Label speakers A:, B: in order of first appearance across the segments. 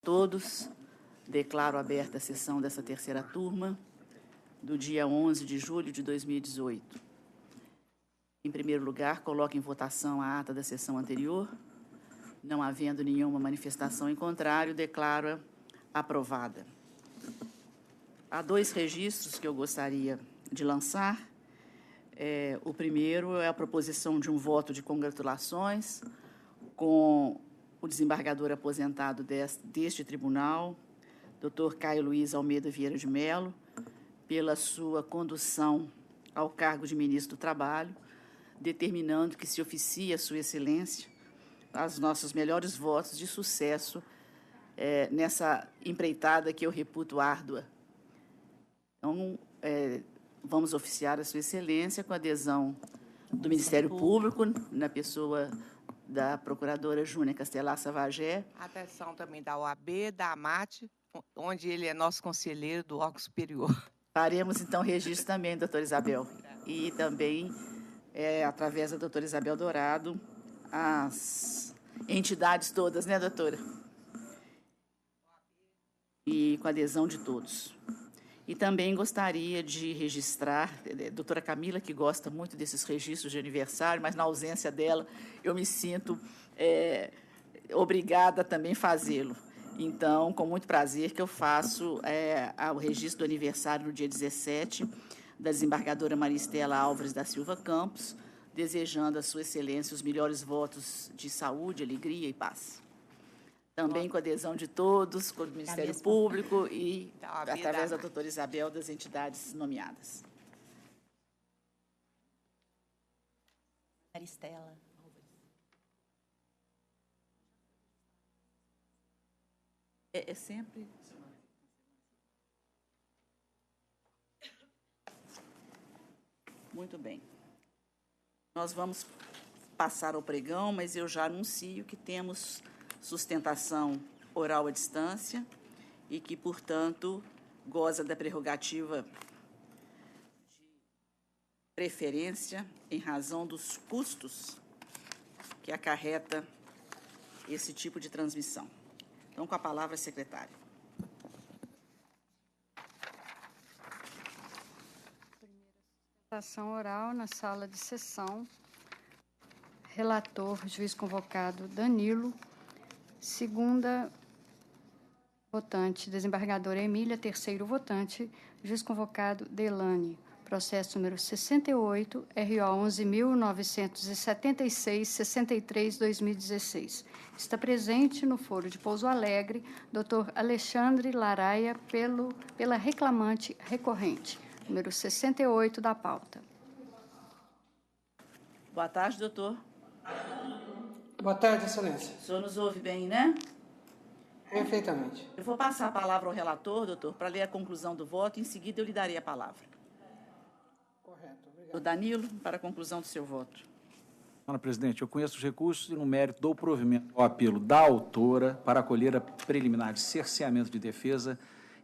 A: todos. Declaro aberta a sessão dessa terceira turma, do dia 11 de julho de 2018. Em primeiro lugar, coloco em votação a ata da sessão anterior. Não havendo nenhuma manifestação em contrário, declaro aprovada. Há dois registros que eu gostaria de lançar. O primeiro é a proposição de um voto de congratulações com o desembargador aposentado deste tribunal, Dr. Caio Luiz Almeida Vieira de Mello, pela sua condução ao cargo de ministro do Trabalho, determinando que se oficie a Sua Excelência os nossos melhores votos de sucesso nessa empreitada que eu reputo árdua. Então, vamos oficiar a Sua Excelência com a adesão do Ministério Público, na pessoa da Procuradora Júnia Castelar Savagé.
B: Atenção também da OAB, da AMAT, onde ele é nosso conselheiro do órgão superior.
A: Faremos, então, registro também, doutora Isabel. E também, através da doutora Isabel Dourado, as entidades todas, né, doutora? E com a adesão de todos. E também gostaria de registrar, a doutora Camila, que gosta muito desses registros de aniversário, mas na ausência dela, eu me sinto obrigada a também fazê-lo. Então, com muito prazer que eu faço o registro do aniversário no dia 17, da desembargadora Maria Estela Álvares da Silva Campos, desejando a Sua Excelência os melhores votos de saúde, alegria e paz. Também com a adesão de todos, com o Ministério Público e, através da doutora Isabel, das entidades nomeadas.
C: Maristela.
A: É sempre... Muito bem. Nós vamos passar ao pregão, mas eu já anuncio que temos sustentação oral à distância e que, portanto, goza da prerrogativa de preferência em razão dos custos que acarreta esse tipo de transmissão. Então, com a palavra, secretária.
D: Sustentação oral na sala de sessão. Relator, juiz convocado Danilo. Segunda votante, desembargadora Emília. Terceiro votante, juiz convocado Delane. Processo número 68, RO 11.976-63-2016. Está presente no foro de Pouso Alegre, doutor Alexandre Laraia, pela reclamante recorrente, número 68 da pauta.
A: Boa tarde, doutor.
E: Boa tarde, Excelência.
A: O senhor nos ouve bem, né?
E: Perfeitamente.
A: Eu vou passar a palavra ao relator, doutor, para ler a conclusão do voto, e em seguida eu lhe darei a palavra.
E: Correto, obrigado.
A: O Danilo, para a conclusão do seu voto.
F: Senhora Presidente, eu conheço os recursos e, no mérito, dou provimento ao apelo da autora para acolher a preliminar de cerceamento de defesa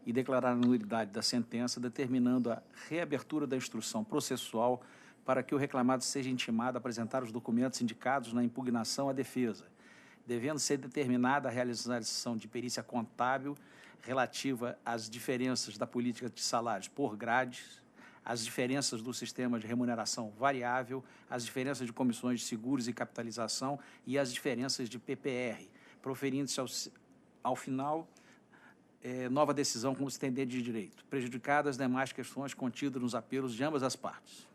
F: e declarar a nulidade da sentença, determinando a reabertura da instrução processual para que o reclamado seja intimado a apresentar os documentos indicados na impugnação à defesa, devendo ser determinada a realização de perícia contábil relativa às diferenças da política de salários por grades, as diferenças do sistema de remuneração variável, as diferenças de comissões de seguros e capitalização e as diferenças de PPR, proferindo-se ao final nova decisão como se entender de direito, prejudicadas as demais questões contidas nos apelos de ambas as partes.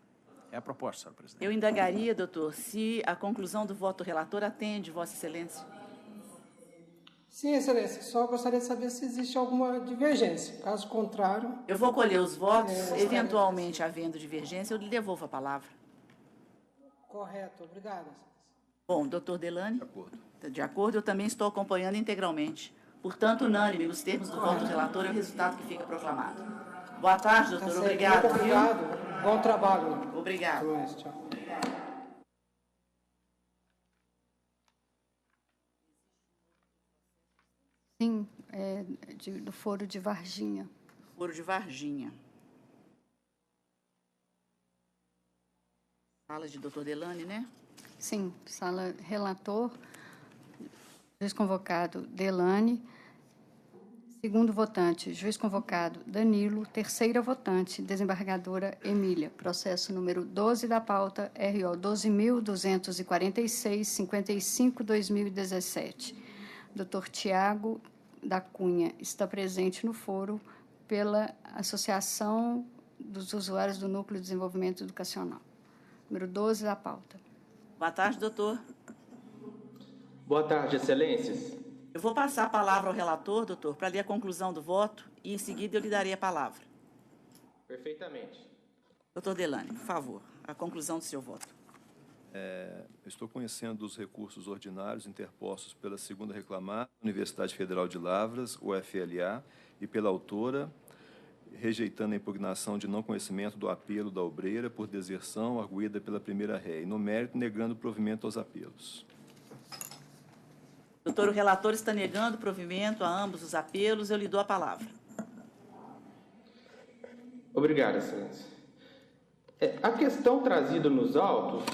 F: É a proposta, senhora Presidente.
A: Eu indagaria, doutor, se a conclusão do voto do relator atende, Vossa Excelência.
E: Sim, Excelência. Só gostaria de saber se existe alguma divergência. Caso contrário...
A: Eu vou colher os votos. Eventualmente, havendo divergência, eu lhe devolvo a palavra.
E: Correto. Obrigado, Excelência.
A: Bom, doutor Delane?
F: De acordo.
A: De acordo, eu também estou acompanhando integralmente. Portanto, unânime, nos termos do voto do relator, é o resultado que fica proclamado. Boa tarde, doutor.
E: Tá
A: Obrigado.
E: Muito obrigado. Bom trabalho.
A: Obrigado.
E: Tchau.
D: Sim, do foro de Varginha.
A: Foro de Varginha. Fala de doutor Delane, né?
D: Sim, sala relator, juiz convocado Delane, Segundo votante, juiz convocado Danilo. Terceira votante, desembargadora Emília. Processo número 12 da pauta, RO 12.246, 55/2017. Dr. Tiago da Cunha está presente no foro pela Associação dos Usuários do Núcleo de Desenvolvimento Educacional. Número 12 da pauta.
A: Boa tarde, doutor.
C: Boa tarde, excelências.
A: Eu vou passar a palavra ao relator, doutor, para ler a conclusão do voto e, em seguida, eu lhe darei a palavra.
C: Perfeitamente.
A: Doutor Delany, por favor, a conclusão do seu voto.
G: Estou conhecendo os recursos ordinários interpostos pela segunda reclamada, Universidade Federal de Lavras, UFLA, e pela autora, rejeitando a impugnação de não conhecimento do apelo da obreira por deserção arguída pela primeira ré, e, no mérito, negando provimento aos apelos.
A: Doutor, o relator está negando provimento a ambos os apelos. Eu lhe dou a palavra.
C: Obrigado, excelência. A questão trazida nos autos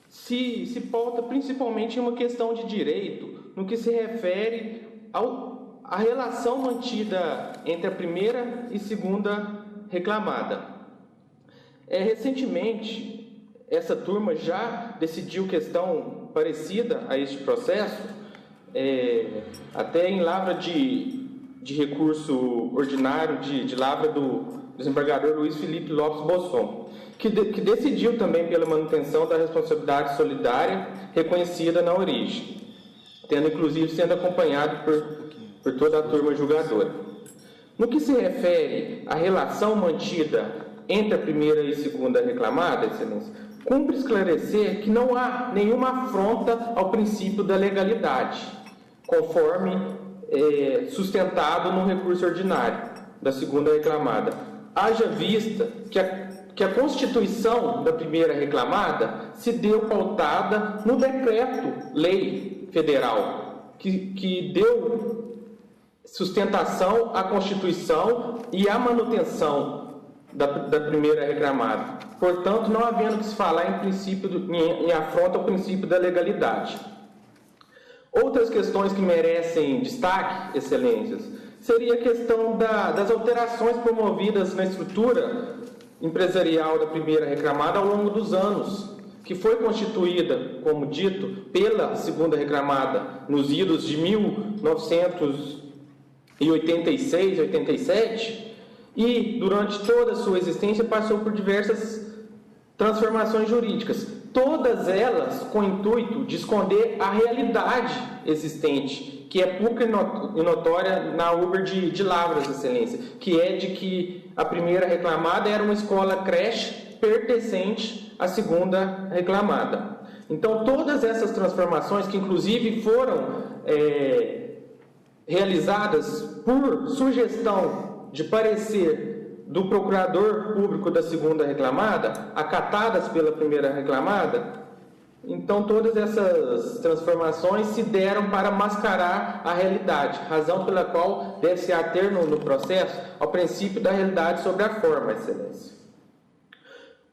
C: se pauta principalmente em uma questão de direito, no que se refere à relação mantida entre a primeira e segunda reclamada. Recentemente, essa turma já decidiu questão parecida a este processo, até em lavra de recurso ordinário de lavra do desembargador Luiz Felipe Lopes Bosson, que decidiu também pela manutenção da responsabilidade solidária reconhecida na origem, tendo inclusive sendo acompanhado por toda a turma julgadora. No que se refere à relação mantida entre a primeira e segunda reclamada, excelência, cumpre esclarecer que não há nenhuma afronta ao princípio da legalidade, conforme sustentado no recurso ordinário da segunda reclamada. Haja vista que a constituição da primeira reclamada se deu pautada no decreto-lei federal, que deu sustentação à Constituição e à manutenção da primeira reclamada. Portanto, não havendo que se falar em afronta ao princípio da legalidade. Outras questões que merecem destaque, excelências, seria a questão das alterações promovidas na estrutura empresarial da primeira reclamada ao longo dos anos, que foi constituída, como dito, pela segunda reclamada nos idos de 1986, 87, e durante toda a sua existência passou por diversas transformações jurídicas, todas elas com o intuito de esconder a realidade existente, que é pública e notória na Uber de Lavras, excelência, que é de que a primeira reclamada era uma escola creche pertencente à segunda reclamada. Então, todas essas transformações, que inclusive foram realizadas por sugestão de parecer do procurador público da segunda reclamada, acatadas pela primeira reclamada, então todas essas transformações se deram para mascarar a realidade, razão pela qual deve-se ater no processo ao princípio da realidade sobre a forma, excelência.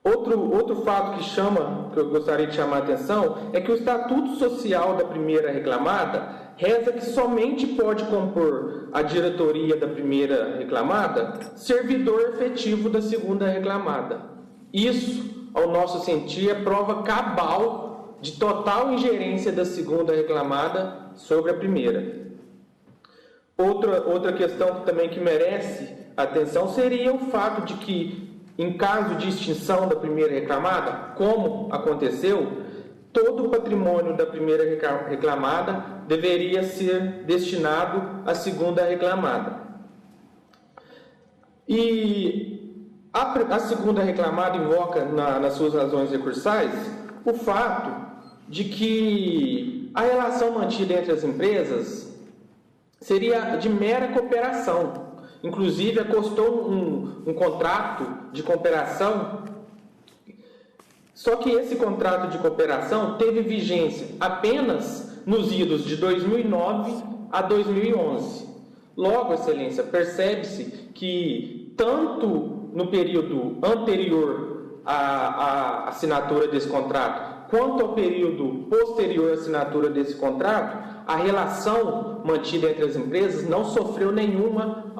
C: Outro fato que eu gostaria de chamar a atenção, é que o Estatuto Social da primeira reclamada reza que somente pode compor a diretoria da primeira reclamada servidor efetivo da segunda reclamada. Isso, ao nosso sentir, é prova cabal de total ingerência da segunda reclamada sobre a primeira. Outra questão também que merece atenção seria o fato de que, em caso de extinção da primeira reclamada, como aconteceu, todo o patrimônio da primeira reclamada deveria ser destinado à segunda reclamada. E a segunda reclamada invoca nas suas razões recursais o fato de que a relação mantida entre as empresas seria de mera cooperação. Inclusive, acostou um contrato de cooperação, só que esse contrato de cooperação teve vigência apenas nos idos de 2009 a 2011. Logo, excelência, percebe-se que tanto no período anterior à assinatura desse contrato, quanto ao período posterior à assinatura desse contrato, a relação mantida entre as empresas não sofreu nenhuma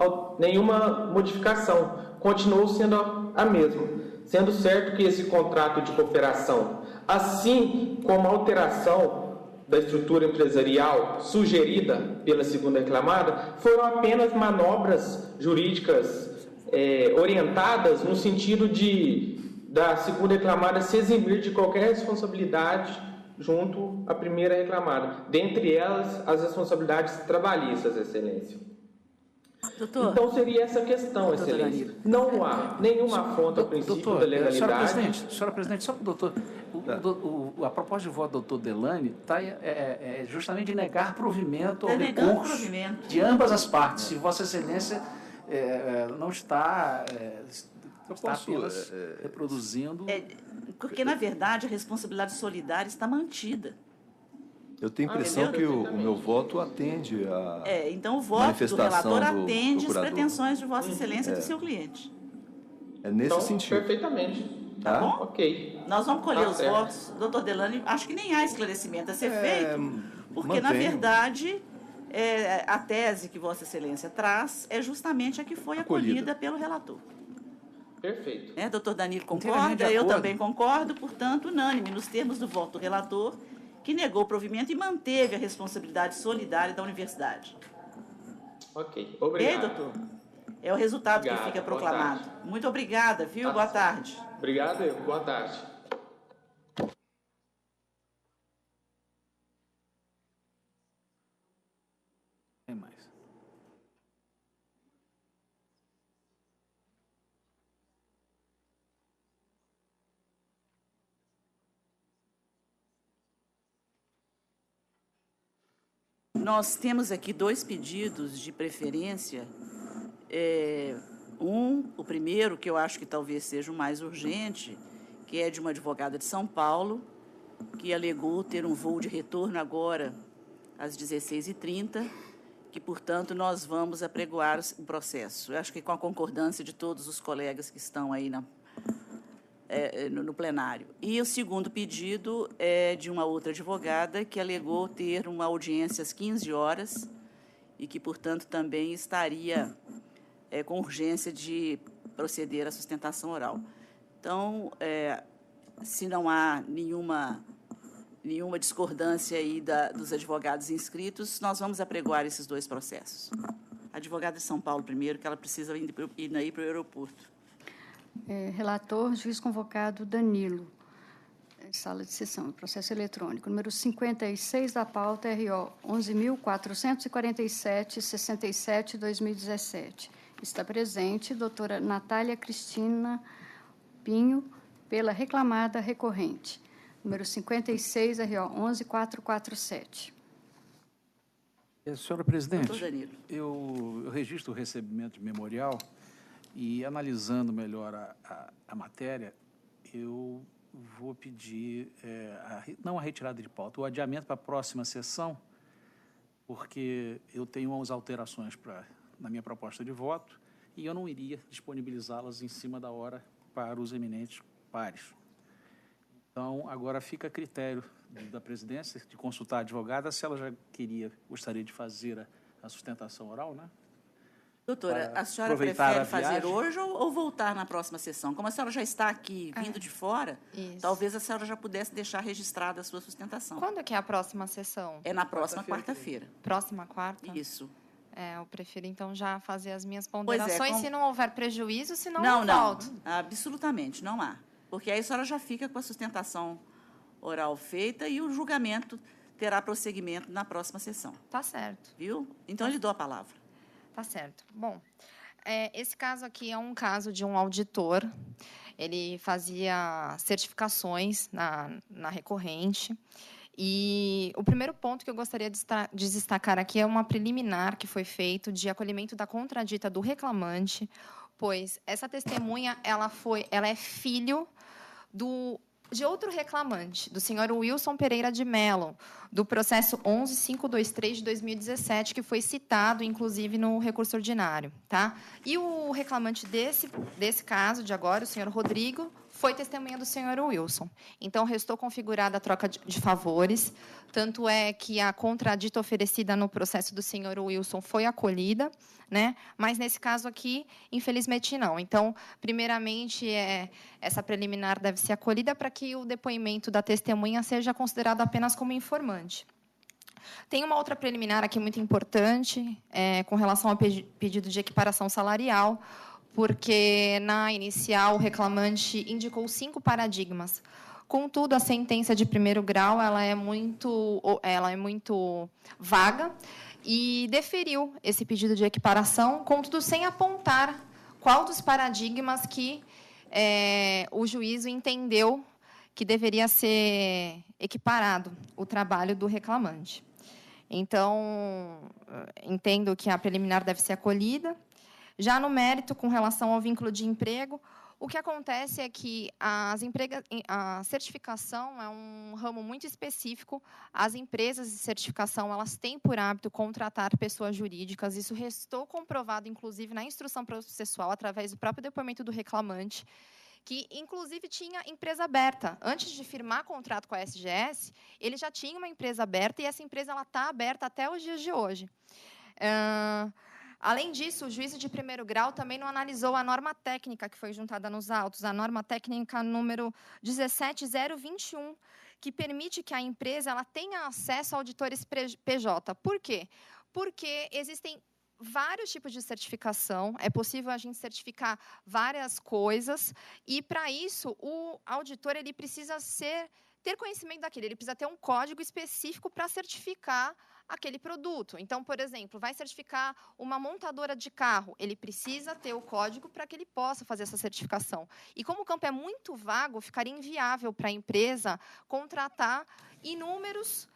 C: modificação, continuou sendo a mesma, sendo certo que esse contrato de cooperação, assim como a alteração da estrutura empresarial sugerida pela segunda reclamada, foram apenas manobras jurídicas orientadas no sentido da segunda reclamada se eximir de qualquer responsabilidade junto à primeira reclamada, dentre elas as responsabilidades trabalhistas, Excelência.
A: Doutor,
C: então seria essa questão, Excelência. Não há nenhuma afronta ao princípio da legalidade.
F: Senhora Presidente, só para o doutor, a proposta de voto do doutor Delany está justamente negar provimento ao recurso de ambas as partes. Se Vossa Excelência não está... está apenas reproduzindo...
A: porque, na verdade, a responsabilidade solidária está mantida.
G: Eu tenho a impressão que o meu voto atende a
A: então o voto do relator atende as pretensões de Vossa Excelência e do seu cliente.
G: É nesse sentido.
C: Perfeitamente.
A: Tá bom?
C: Ok.
A: Nós vamos colher os votos. Doutor Delany, acho que nem há esclarecimento a ser feito, porque, na verdade, a tese que Vossa Excelência traz é justamente a que foi acolhida pelo relator.
C: Perfeito.
A: Doutor Danilo concorda, eu também concordo, portanto, unânime nos termos do voto do relator, que negou o provimento e manteve a responsabilidade solidária da universidade.
C: Ok, obrigado.
A: Doutor? É o resultado que fica proclamado. Muito obrigada, viu? Boa tarde.
C: Obrigado, boa tarde.
F: Tem mais.
A: Nós temos aqui 2 pedidos de preferência. O primeiro, que eu acho que talvez seja o mais urgente, que é de uma advogada de São Paulo, que alegou ter um voo de retorno agora às 16h30, que, portanto, nós vamos apregoar o processo. Eu acho que com a concordância de todos os colegas que estão aí no plenário. E o segundo pedido é de uma outra advogada que alegou ter uma audiência às 15 horas e que, portanto, também estaria com urgência de proceder à sustentação oral. Então, se não há nenhuma discordância aí dos advogados inscritos, nós vamos apregoar esses 2 processos. A advogada de São Paulo primeiro, que ela precisa ir para o aeroporto.
D: Relator, juiz convocado Danilo, sala de sessão, processo eletrônico, número 56 da pauta, RO 11.447-67-2017. Está presente doutora Natália Cristina Pinho, pela reclamada recorrente, número 56, RO 11.447.
F: Senhora Presidente,
A: Doutor Danilo.
F: Eu registro o recebimento de memorial e, analisando melhor a matéria, eu vou pedir, não a retirada de pauta, o adiamento para a próxima sessão, porque eu tenho umas alterações na minha proposta de voto e eu não iria disponibilizá-las em cima da hora para os eminentes pares. Então, agora fica a critério da presidência de consultar a advogada se ela já gostaria de fazer a sustentação oral, né?
A: Doutora, a senhora prefere fazer hoje ou voltar na próxima sessão? Como a senhora já está aqui, vindo de fora, talvez a senhora já pudesse deixar registrada a sua sustentação.
H: Quando que é a próxima sessão?
A: É na próxima quarta-feira.
H: Próxima quarta?
A: Isso.
H: Eu prefiro, então, já fazer as minhas ponderações, se não houver prejuízo, senão
A: eu volto.
H: Não,
A: absolutamente, não há. Porque aí a senhora já fica com a sustentação oral feita e o julgamento terá prosseguimento na próxima sessão.
H: Tá certo.
A: Viu? Então, eu lhe dou a palavra.
H: Tá certo. Bom, esse caso aqui é um caso de um auditor. Ele fazia certificações na recorrente. E o primeiro ponto que eu gostaria de destacar aqui é uma preliminar que foi feito de acolhimento da contradita do reclamante, pois essa testemunha ela é filho de outro reclamante, do senhor Wilson Pereira de Mello, do processo 11523 de 2017, que foi citado, inclusive, no recurso ordinário. Tá? E o reclamante desse caso de agora, o senhor Rodrigo, foi testemunha do senhor Wilson. Então, restou configurada a troca de favores, tanto é que a contradita oferecida no processo do senhor Wilson foi acolhida, né? Mas, nesse caso aqui, infelizmente, não. Então, primeiramente, essa preliminar deve ser acolhida para que o depoimento da testemunha seja considerado apenas como informante. Tem uma outra preliminar aqui muito importante, com relação ao pedido de equiparação salarial, porque, na inicial, o reclamante indicou 5 paradigmas. Contudo, a sentença de primeiro grau ela é muito vaga e deferiu esse pedido de equiparação, contudo, sem apontar qual dos paradigmas que o juízo entendeu que deveria ser equiparado o trabalho do reclamante. Então, entendo que a preliminar deve ser acolhida. Já no mérito, com relação ao vínculo de emprego, o que acontece é que a certificação é um ramo muito específico. As empresas de certificação elas têm por hábito contratar pessoas jurídicas. Isso restou comprovado, inclusive, na instrução processual, através do próprio depoimento do reclamante, que, inclusive, tinha empresa aberta. Antes de firmar contrato com a SGS, ele já tinha uma empresa aberta, e essa empresa está aberta até os dias de hoje. Além disso, o juízo de primeiro grau também não analisou a norma técnica que foi juntada nos autos, a norma técnica número 17021, que permite que a empresa ela tenha acesso a auditores PJ. Por quê? Porque existem vários tipos de certificação, é possível a gente certificar várias coisas, e, para isso, o auditor ele precisa ter conhecimento daquilo, ele precisa ter um código específico para certificar aquele produto. Então, por exemplo, vai certificar uma montadora de carro, ele precisa ter o código para que ele possa fazer essa certificação. E como o campo é muito vago, ficaria inviável para a empresa contratar inúmeros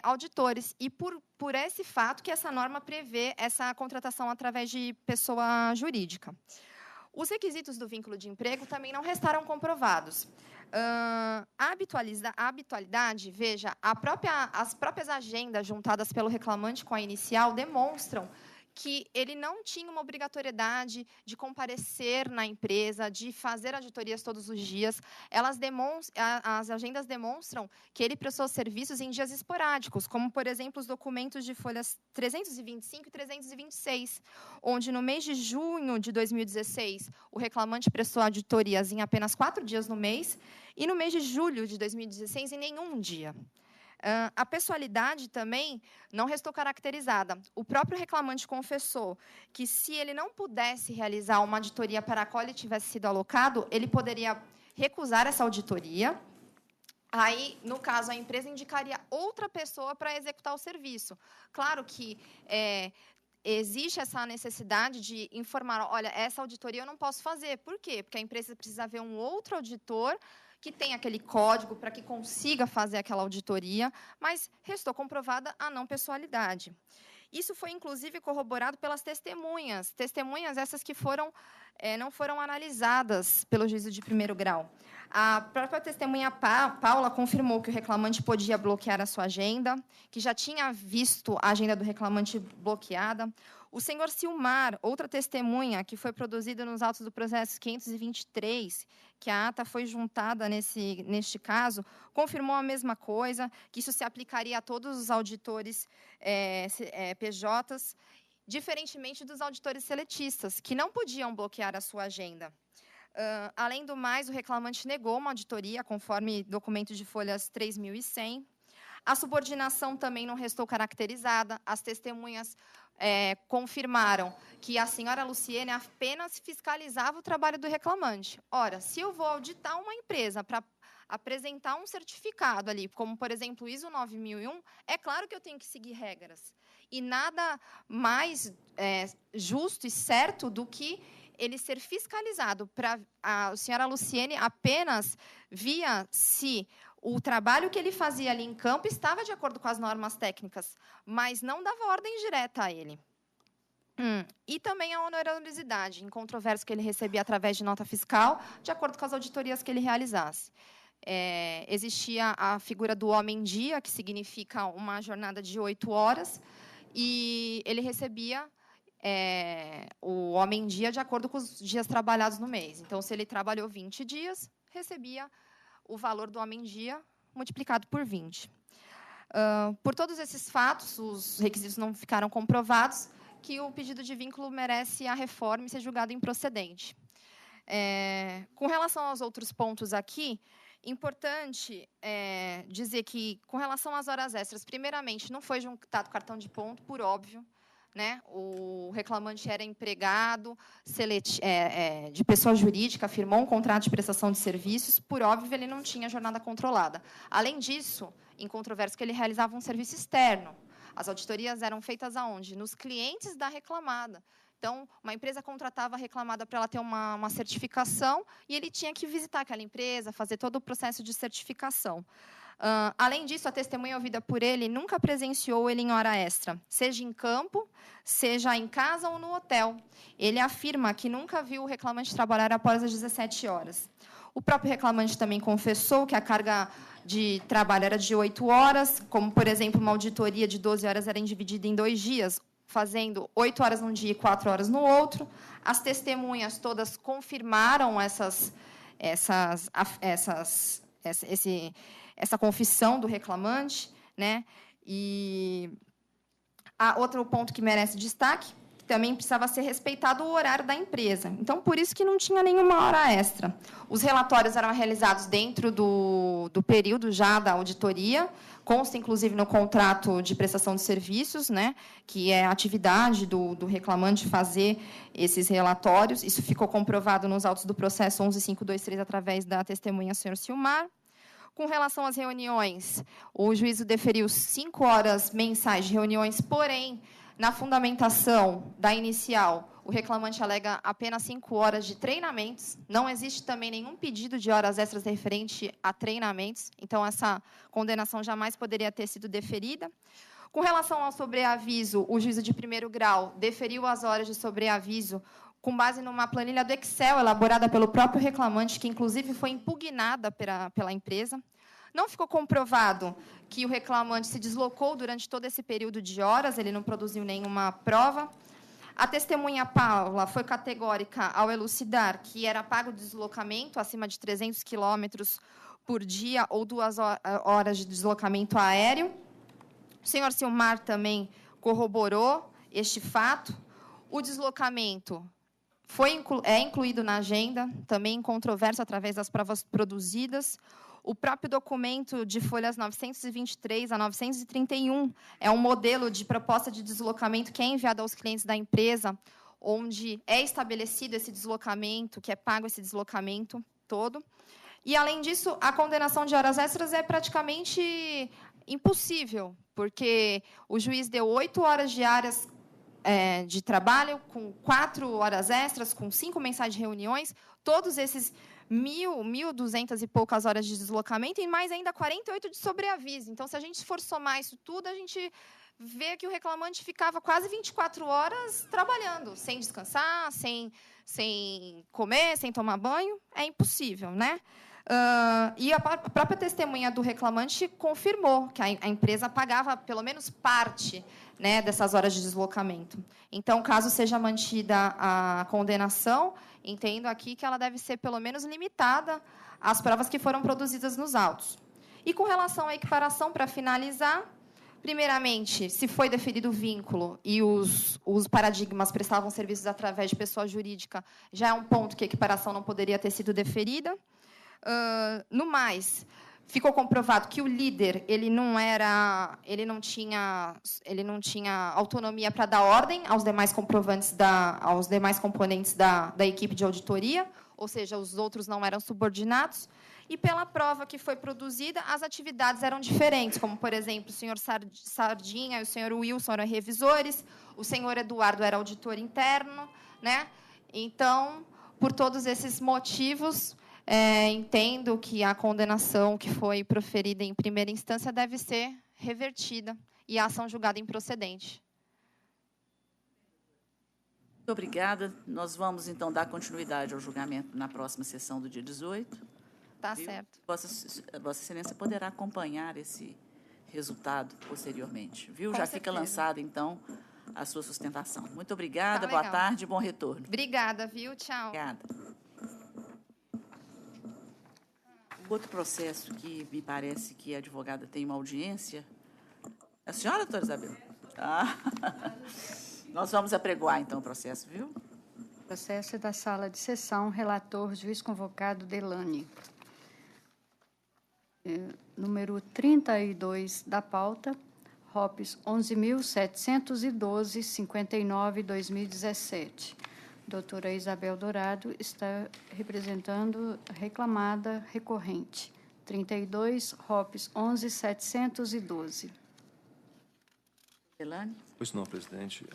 H: auditores. E por esse fato que essa norma prevê essa contratação através de pessoa jurídica. Os requisitos do vínculo de emprego também não restaram comprovados. A habitualidade, veja, as próprias agendas juntadas pelo reclamante com a inicial demonstram que ele não tinha uma obrigatoriedade de comparecer na empresa, de fazer auditorias todos os dias. As agendas demonstram que ele prestou serviços em dias esporádicos, como, por exemplo, os documentos de folhas 325 e 326, onde, no mês de junho de 2016, o reclamante prestou auditorias em apenas 4 dias no mês, e no mês de julho de 2016, em nenhum dia. A pessoalidade também não restou caracterizada. O próprio reclamante confessou que, se ele não pudesse realizar uma auditoria para a qual ele tivesse sido alocado, ele poderia recusar essa auditoria. Aí, no caso, a empresa indicaria outra pessoa para executar o serviço. Claro que existe essa necessidade de informar, olha, essa auditoria eu não posso fazer. Por quê? Porque a empresa precisa ver um outro auditor que tem aquele código para que consiga fazer aquela auditoria, mas restou comprovada a não pessoalidade. Isso foi, inclusive, corroborado pelas testemunhas. Testemunhas essas que não foram analisadas pelo juízo de primeiro grau. A própria testemunha Paula confirmou que o reclamante podia bloquear a sua agenda, que já tinha visto a agenda do reclamante bloqueada. O senhor Silmar, outra testemunha, que foi produzida nos autos do processo 523, que a ata foi juntada neste caso, confirmou a mesma coisa, que isso se aplicaria a todos os auditores PJs, diferentemente dos auditores seletistas, que não podiam bloquear a sua agenda. Além do mais, o reclamante negou uma auditoria, conforme documento de folhas 3.100. A subordinação também não restou caracterizada. As testemunhas confirmaram que a senhora Luciene apenas fiscalizava o trabalho do reclamante. Ora, se eu vou auditar uma empresa para apresentar um certificado ali, como, por exemplo, o ISO 9001, é claro que eu tenho que seguir regras. E nada mais justo e certo do que ele ser fiscalizado. Para a senhora Luciene apenas via se o trabalho que ele fazia ali em campo estava de acordo com as normas técnicas, mas não dava ordem direta a ele. E também a onerosidade, em controvérsia que ele recebia através de nota fiscal, de acordo com as auditorias que ele realizasse. Existia a figura do homem-dia, que significa uma jornada de 8 horas, e ele recebia o homem-dia de acordo com os dias trabalhados no mês. Então, se ele trabalhou 20 dias, recebia o valor do homem-dia multiplicado por 20. Por todos esses fatos, os requisitos não ficaram comprovados, que o pedido de vínculo merece a reforma e ser julgado improcedente. Com relação aos outros pontos aqui, importante dizer que, com relação às horas extras, primeiramente, não foi juntado cartão de ponto, por óbvio, né? O reclamante era empregado de pessoa jurídica, firmou um contrato de prestação de serviços, por óbvio, ele não tinha jornada controlada. Além disso, incontroverso que ele realizava um serviço externo. As auditorias eram feitas aonde? Nos clientes da reclamada. Então, uma empresa contratava a reclamada para ela ter uma certificação e ele tinha que visitar aquela empresa, fazer todo o processo de certificação. Além disso, a testemunha ouvida por ele nunca presenciou ele em hora extra, seja em campo, seja em casa ou no hotel. Ele afirma que nunca viu o reclamante trabalhar após as 17 horas. O próprio reclamante também confessou que a carga de trabalho era de 8 horas, como, por exemplo, uma auditoria de 12 horas era dividida em 2 dias, fazendo 8 horas num dia e 4 horas no outro. As testemunhas todas confirmaram essa confissão do reclamante, né? E outro ponto que merece destaque, que também precisava ser respeitado o horário da empresa. Então, por isso que não tinha nenhuma hora extra. Os relatórios eram realizados dentro do período já da auditoria, consta, inclusive, no contrato de prestação de serviços, né, que é a atividade do reclamante fazer esses relatórios. Isso ficou comprovado nos autos do processo 11523, através da testemunha senhor Silmar. Com relação às reuniões, o juízo deferiu 5 horas mensais de reuniões, porém, na fundamentação da inicial, o reclamante alega apenas 5 horas de treinamentos. Não existe também nenhum pedido de horas extras referente a treinamentos, então essa condenação jamais poderia ter sido deferida. Com relação ao sobreaviso, o juízo de primeiro grau deferiu as horas de sobreaviso com base numa planilha do Excel elaborada pelo próprio reclamante, que, inclusive, foi impugnada pela empresa. Não ficou comprovado que o reclamante se deslocou durante todo esse período de horas, ele não produziu nenhuma prova. A testemunha Paula foi categórica ao elucidar que era pago o deslocamento acima de 300 quilômetros por dia ou 2 horas de deslocamento aéreo. O senhor Silmar também corroborou este fato. O deslocamento é incluído na agenda, também em controvérsia através das provas produzidas. O próprio documento de folhas 923 a 931 é um modelo de proposta de deslocamento que é enviado aos clientes da empresa, onde é estabelecido esse deslocamento, que é pago esse deslocamento todo. E, além disso, a condenação de horas extras é praticamente impossível, porque o juiz deu 8 horas diárias de trabalho, com 4 horas extras, com 5 mensais de reuniões, todos esses 1.200 e poucas horas de deslocamento e mais ainda 48 de sobreaviso. Então, se a gente for somar isso tudo, a gente vê que o reclamante ficava quase 24 horas trabalhando, sem descansar, sem comer, sem tomar banho. É impossível, né? E a própria testemunha do reclamante confirmou que a empresa pagava pelo menos parte, né, dessas horas de deslocamento. Então, caso seja mantida a condenação, entendo aqui que ela deve ser, pelo menos, limitada às provas que foram produzidas nos autos. E, com relação à equiparação, para finalizar, primeiramente, se foi deferido o vínculo e os paradigmas prestavam serviços através de pessoa jurídica, já é um ponto que a equiparação não poderia ter sido deferida. No mais, ficou comprovado que o líder ele não tinha autonomia para dar ordem aos demais componentes da equipe de auditoria, ou seja, os outros não eram subordinados. E, pela prova que foi produzida, as atividades eram diferentes, como, por exemplo, o senhor Sardinha e o senhor Wilson eram revisores, o senhor Eduardo era auditor interno, né? Então, por todos esses motivos, entendo que a condenação que foi proferida em primeira instância deve ser revertida e a ação julgada improcedente.
A: Muito obrigada. Nós vamos, então, dar continuidade ao julgamento na próxima sessão do dia 18.
H: Tá
A: Viu?
H: certo.
A: Vossa Excelência poderá acompanhar esse resultado posteriormente. Viu?
H: Com
A: Já
H: certeza.
A: fica lançada, então, a sua sustentação. Muito obrigada,
H: Tá
A: boa
H: legal.
A: tarde e bom retorno.
H: Obrigada, viu? Tchau.
A: Obrigada. Outro processo que me parece que a advogada tem uma audiência. É a senhora, doutora Isabel? Ah. Nós vamos apregoar, então, o processo, viu?
D: O processo é da sala de sessão, relator, juiz convocado, Delane. Número 32 da pauta, ROPS 11.712,59/2017. Doutora Isabel Dourado está representando a reclamada recorrente. 32, ROPS 11.712.
A: Delane?
G: Pois não, presidente.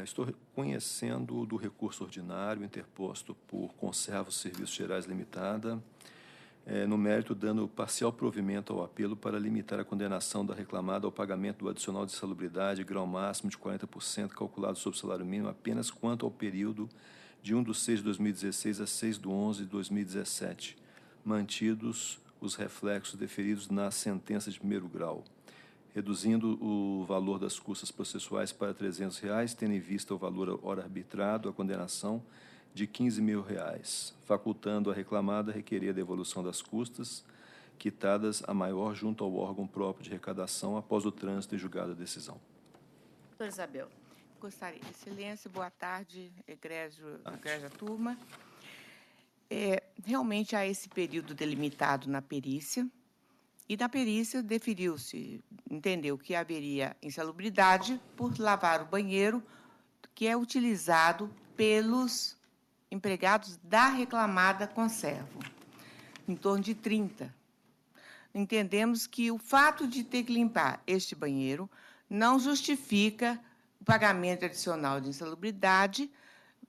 G: Estou conhecendo do recurso ordinário interposto por Conservos Serviços Gerais Limitada, no mérito dando parcial provimento ao apelo para limitar a condenação da reclamada ao pagamento do adicional de insalubridade, grau máximo de 40%, calculado sobre o salário mínimo, apenas quanto ao período de 1/6/2016 a 6/11/2017, mantidos os reflexos deferidos na sentença de primeiro grau, reduzindo o valor das custas processuais para R$ 300, tendo em vista o valor hora arbitrado, a condenação de R$ 15.000, facultando a reclamada a requerer a devolução das custas, quitadas a maior junto ao órgão próprio de arrecadação após o trânsito e julgada a decisão.
A: Doutora Isabel.
B: Gostaria. Excelência, boa tarde, egrégia turma. Realmente há esse período delimitado na perícia, e na perícia entendeu que haveria insalubridade por lavar o banheiro que é utilizado pelos empregados da reclamada Conservo, em torno de 30. Entendemos que o fato de ter que limpar este banheiro não justifica o pagamento adicional de insalubridade,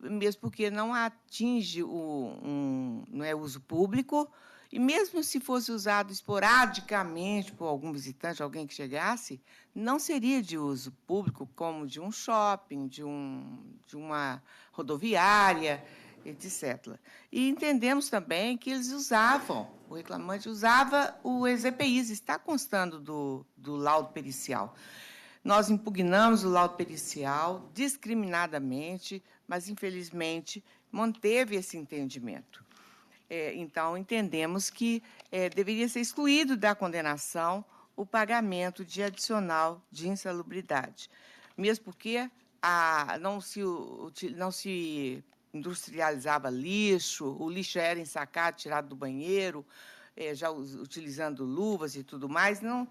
B: mesmo porque não atinge não é uso público, e mesmo se fosse usado esporadicamente por algum visitante, alguém que chegasse, não seria de uso público, como de um shopping, de uma rodoviária, etc. E entendemos também que eles o reclamante usava o EZPIs, está constando do laudo pericial. Nós impugnamos o laudo pericial discriminadamente, mas, infelizmente, manteve esse entendimento. Então, entendemos que deveria ser excluído da condenação o pagamento de adicional de insalubridade, mesmo porque não se industrializava lixo, o lixo era ensacado, tirado do banheiro, já utilizando luvas e tudo mais, não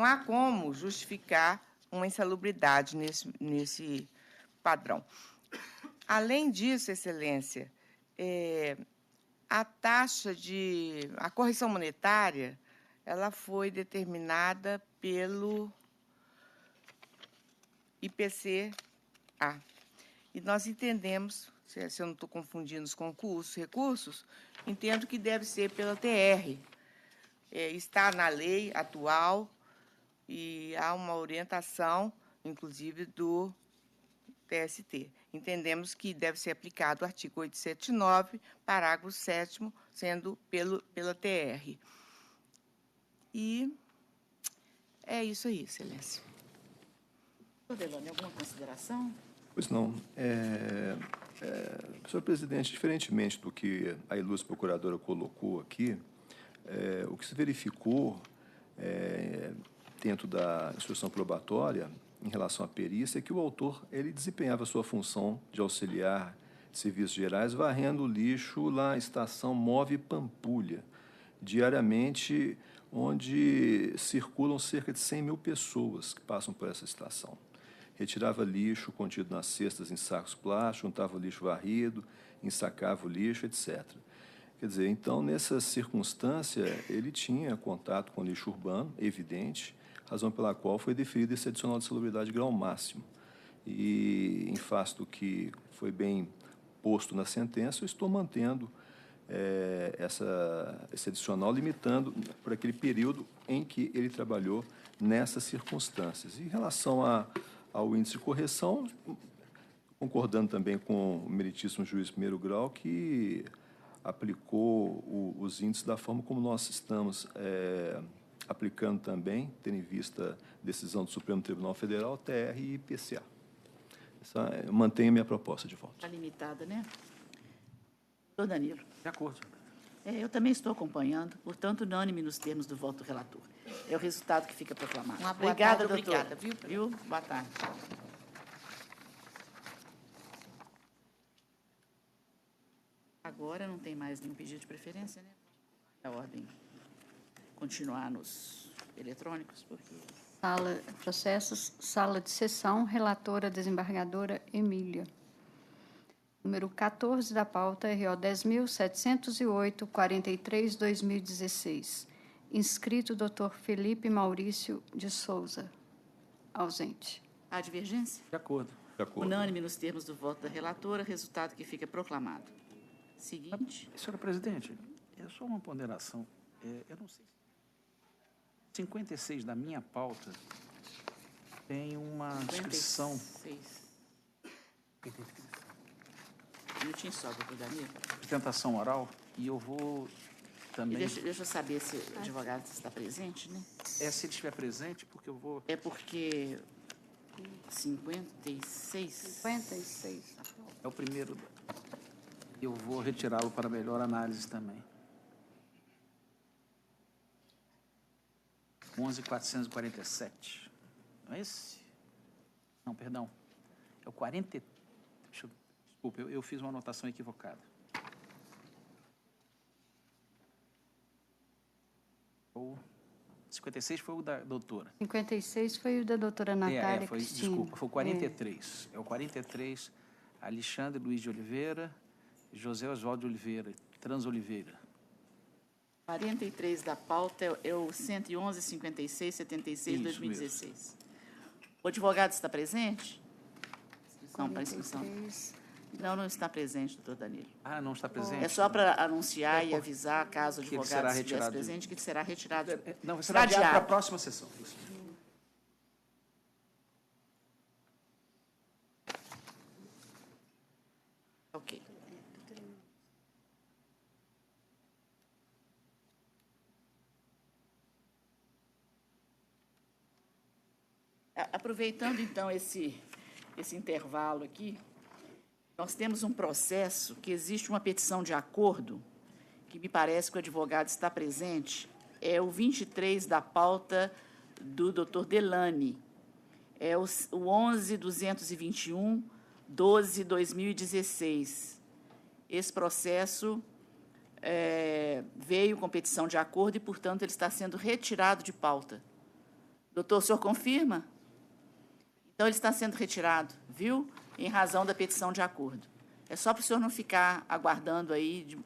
B: há como justificar uma insalubridade nesse padrão. Além disso, Excelência, a correção monetária, ela foi determinada pelo IPCA. E nós entendemos, se eu não estou confundindo os recursos, entendo que deve ser pela TR. Está na lei atual e há uma orientação, inclusive, do TST. Entendemos que deve ser aplicado o artigo 879, parágrafo 7º, sendo pela TR. E é isso aí, Excelência.
A: Doutor Delane, alguma consideração?
G: Pois não. Senhor presidente, diferentemente do que a ilustre procuradora colocou aqui, o que se verificou dentro da instrução probatória em relação à perícia é que o autor ele desempenhava sua função de auxiliar serviços gerais varrendo o lixo lá na estação Move Pampulha, diariamente, onde circulam cerca de 100 mil pessoas que passam por essa estação. Retirava lixo contido nas cestas em sacos plásticos, juntava o lixo varrido, ensacava o lixo, etc. Quer dizer, então, nessa circunstância, ele tinha contato com o lixo urbano, evidente, razão pela qual foi deferido esse adicional de insalubridade grau máximo. E, em face do que foi bem posto na sentença, eu estou mantendo esse adicional, limitando por aquele período em que ele trabalhou nessas circunstâncias. Em relação ao índice de correção, concordando também com o meritíssimo juiz de primeiro grau, que aplicou os índices da forma como nós estamos aplicando também, tendo em vista a decisão do Supremo Tribunal Federal, TR e IPCA. Eu mantenho a minha proposta de voto.
A: Está limitada, né? Doutor Danilo.
F: De acordo.
A: Eu também estou acompanhando, portanto, unânime nos termos do voto do relator. É o resultado que fica proclamado.
B: Uma boa
A: Obrigada,
B: tarde,
A: doutora.
B: obrigada,
A: Viu? Boa tarde. Agora não tem mais nenhum pedido de preferência, né? A ordem continuar nos eletrônicos, porque...
D: Processos, sala de sessão, relatora desembargadora Emília. Número 14 da pauta, RO 10.708, 43/2016. Inscrito Dr. Felipe Maurício de Souza. Ausente.
A: Há divergência?
F: De acordo.
G: De acordo.
A: Unânime nos termos do voto da relatora, resultado que fica proclamado. Seguinte.
F: Senhora presidente, é só uma ponderação. Eu não sei. 56 da minha pauta tem uma inscrição.
A: 56. Minutinho só, doutor Danilo.
F: Sustentação oral, e eu vou também...
A: Deixa eu saber se o advogado está presente, né?
F: Se ele estiver presente, porque eu vou...
A: É porque 56...
D: 56.
F: É o primeiro. Eu vou retirá-lo para melhor análise também. 11.447. Não é esse? Não, perdão. É o 40... Desculpa, eu fiz uma anotação equivocada. O 56 foi o da doutora.
D: 56 foi o da doutora Natália Cristina.
F: Desculpa, foi o 43. É o 43, Alexandre Luiz de Oliveira, José Oswaldo de Oliveira, Transoliveira.
A: 43 da pauta é o 111.56.76 2016. O advogado está presente? Inscrição para inscrição. Não está presente, doutor Danilo.
F: Ah, não está presente?
A: É só para anunciar e avisar, caso o advogado estivesse presente, que ele será retirado.
F: Não, será adiado para a próxima sessão. Isso.
A: Ok. Aproveitando, então, esse intervalo aqui, nós temos um processo que existe uma petição de acordo, que me parece que o advogado está presente, é o 23 da pauta do doutor Delane, é o 11.221, 12/2016. Esse processo veio com petição de acordo e, portanto, ele está sendo retirado de pauta. Doutor, o senhor confirma? Então, ele está sendo retirado, viu? Em razão da petição de acordo. É só para o senhor não ficar aguardando aí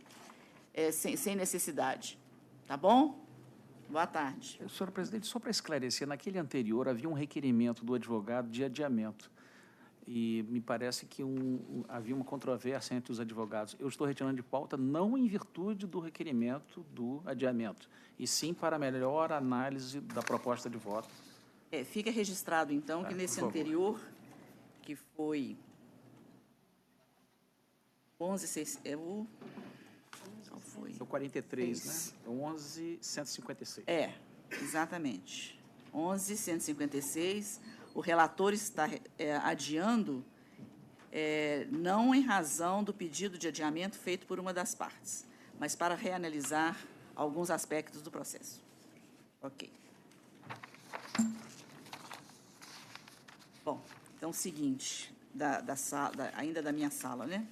A: sem necessidade. Tá bom? Boa tarde.
F: Senhora presidente, só para esclarecer, naquele anterior havia um requerimento do advogado de adiamento. E me parece que havia uma controvérsia entre os advogados. Eu estou retirando de pauta não em virtude do requerimento do adiamento, e sim para melhor análise da proposta de voto.
A: Fica registrado, então, que nesse anterior, que foi 11.6... Qual foi?
F: É o 43, né? É o 11.156.
A: Exatamente. 11.156. O relator está adiando, não em razão do pedido de adiamento feito por uma das partes, mas para reanalisar alguns aspectos do processo. Ok. Bom, então, o seguinte, ainda da minha sala, né?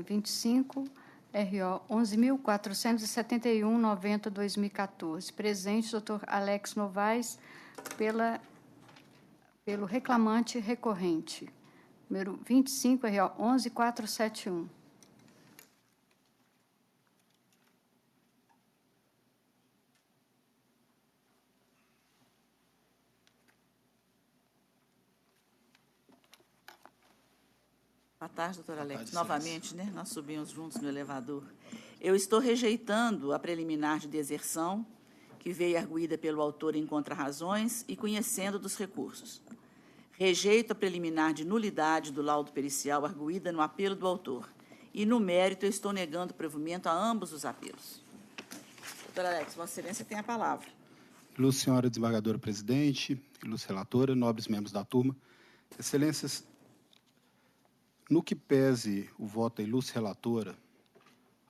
D: 25, RO 11.471/90/2014. Presente, doutor Alex Novaes, pelo reclamante recorrente. Número 25, RO 11.471.
A: Boa tarde, doutor Alex. Novamente, né? Nós subimos juntos no elevador. Eu estou rejeitando a preliminar de deserção, que veio arguída pelo autor em contrarrazões e conhecendo dos recursos. Rejeito a preliminar de nulidade do laudo pericial arguída no apelo do autor. E, no mérito, eu estou negando provimento a ambos os apelos. Doutor Alex, Vossa Excelência tem a palavra.
I: Ilustre senhora desembargadora presidente, ilustre relatora, nobres membros da turma, excelências, no que pese o voto da ilustre relatora,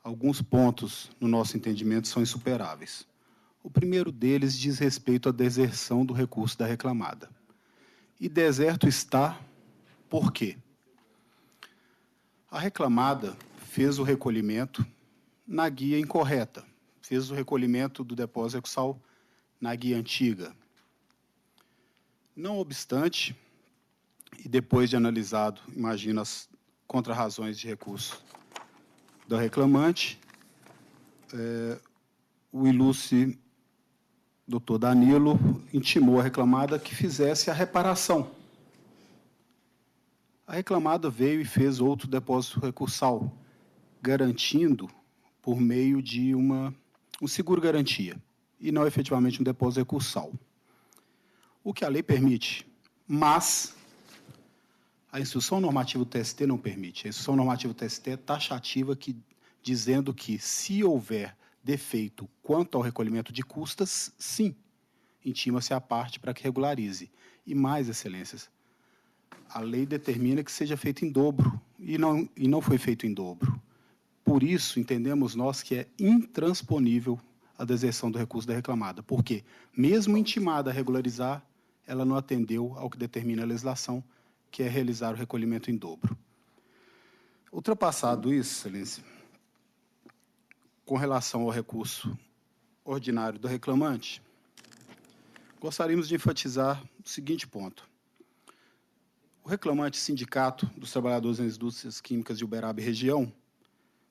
I: alguns pontos, no nosso entendimento, são insuperáveis. O primeiro deles diz respeito à deserção do recurso da reclamada. E deserto está por quê? A reclamada fez o recolhimento na guia incorreta, fez o recolhimento do depósito recursal na guia antiga. Não obstante, e depois de analisado, imagino as contrarrazões de recurso do reclamante, o ilustre doutor Danilo intimou a reclamada que fizesse a reparação. A reclamada veio e fez outro depósito recursal, garantindo por meio de um seguro-garantia, e não efetivamente um depósito recursal. O que a lei permite, mas a instrução normativa do TST não permite. A instrução normativa do TST é taxativa, dizendo que, se houver defeito quanto ao recolhimento de custas, sim, intima-se a parte para que regularize. E mais, excelências, a lei determina que seja feito em dobro, e não foi feito em dobro. Por isso, entendemos nós que é intransponível a deserção do recurso da reclamada, porque, mesmo intimada a regularizar, ela não atendeu ao que determina a legislação, que é realizar o recolhimento em dobro. Ultrapassado isso, excelência, com relação ao recurso ordinário do reclamante, gostaríamos de enfatizar o seguinte ponto. O reclamante Sindicato dos Trabalhadores nas Indústrias Químicas de Uberaba e região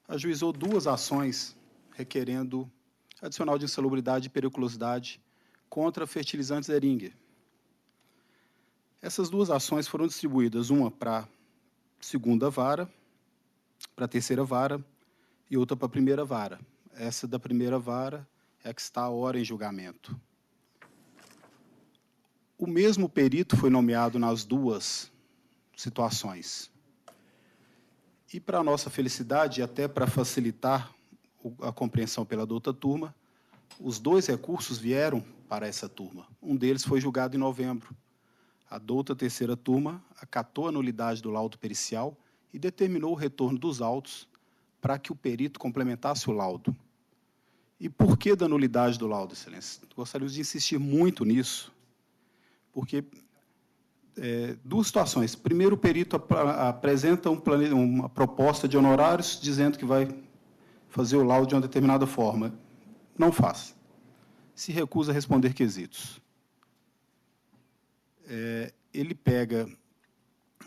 I: ajuizou 2 ações requerendo adicional de insalubridade e periculosidade contra fertilizantes Heringer. Essas 2 ações foram distribuídas, uma para a 2ª vara, para a 3ª vara e outra para a 1ª vara. Essa da 1ª vara é a que está agora em julgamento. O mesmo perito foi nomeado nas 2 situações. E, para a nossa felicidade, e até para facilitar a compreensão pela douta turma, os 2 recursos vieram para essa turma. Um deles foi julgado em novembro. A douta 3ª turma acatou a nulidade do laudo pericial e determinou o retorno dos autos para que o perito complementasse o laudo. E por que da nulidade do laudo, excelência? Gostaríamos de insistir muito nisso, porque 2 situações. Primeiro, o perito apresenta uma proposta de honorários dizendo que vai fazer o laudo de uma determinada forma. Não faz. Se recusa a responder quesitos. Ele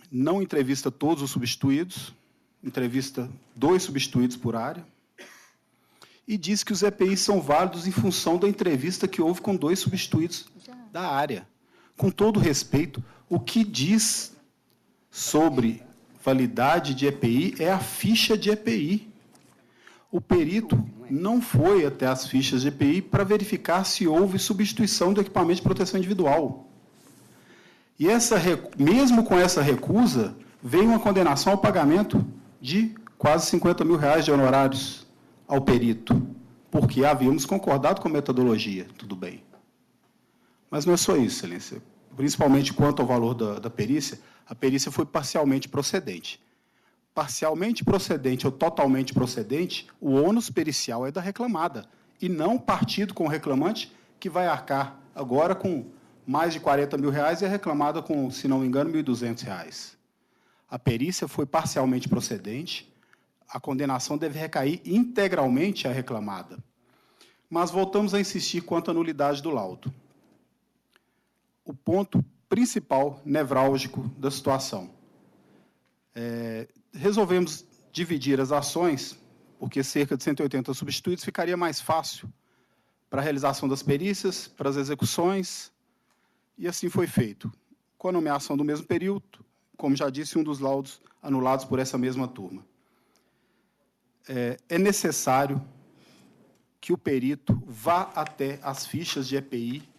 I: não entrevista todos os substituídos, entrevista 2 substituídos por área, e diz que os EPIs são válidos em função da entrevista que houve com 2 substituídos da área. Com todo respeito, o que diz sobre validade de EPI é a ficha de EPI. O perito não foi até as fichas de EPI para verificar se houve substituição do equipamento de proteção individual. E mesmo com essa recusa, veio uma condenação ao pagamento de quase R$50 mil de honorários ao perito, porque havíamos concordado com a metodologia, tudo bem. Mas não é só isso, excelência. Principalmente quanto ao valor da perícia, a perícia foi parcialmente procedente. Parcialmente procedente ou totalmente procedente, o ônus pericial é da reclamada, e não partido com o reclamante, que vai arcar agora com mais de R$40 mil e a reclamada com, se não me engano, R$1.200. A perícia foi parcialmente procedente, a condenação deve recair integralmente à reclamada. Mas voltamos a insistir quanto à nulidade do laudo. O ponto principal, nevrálgico da situação. Resolvemos dividir as ações, porque cerca de 180 substituídos ficaria mais fácil para a realização das perícias, para as execuções, e assim foi feito. Com a nomeação do mesmo período, como já disse, um dos laudos anulados por essa mesma turma. É necessário que o perito vá até as fichas de EPI,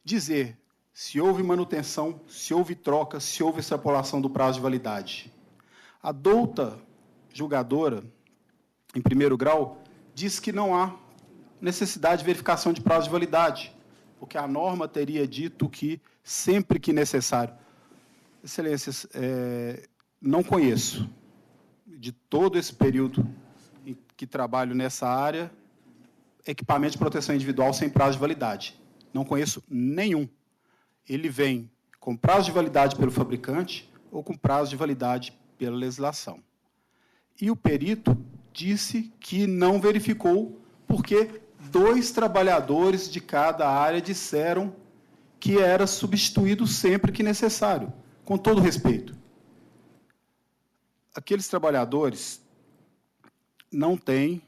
I: dizer se houve manutenção, se houve troca, se houve extrapolação do prazo de validade. A douta julgadora, em 1º grau, diz que não há necessidade de verificação de prazo de validade, porque a norma teria dito que, sempre que necessário. Excelências, não conheço, de todo esse período que trabalho nessa área, equipamento de proteção individual sem prazo de validade. Não conheço nenhum. Ele vem com prazo de validade pelo fabricante ou com prazo de validade pela legislação. E o perito disse que não verificou porque 2 trabalhadores de cada área disseram que era substituído sempre que necessário, com todo respeito. Aqueles trabalhadores não têm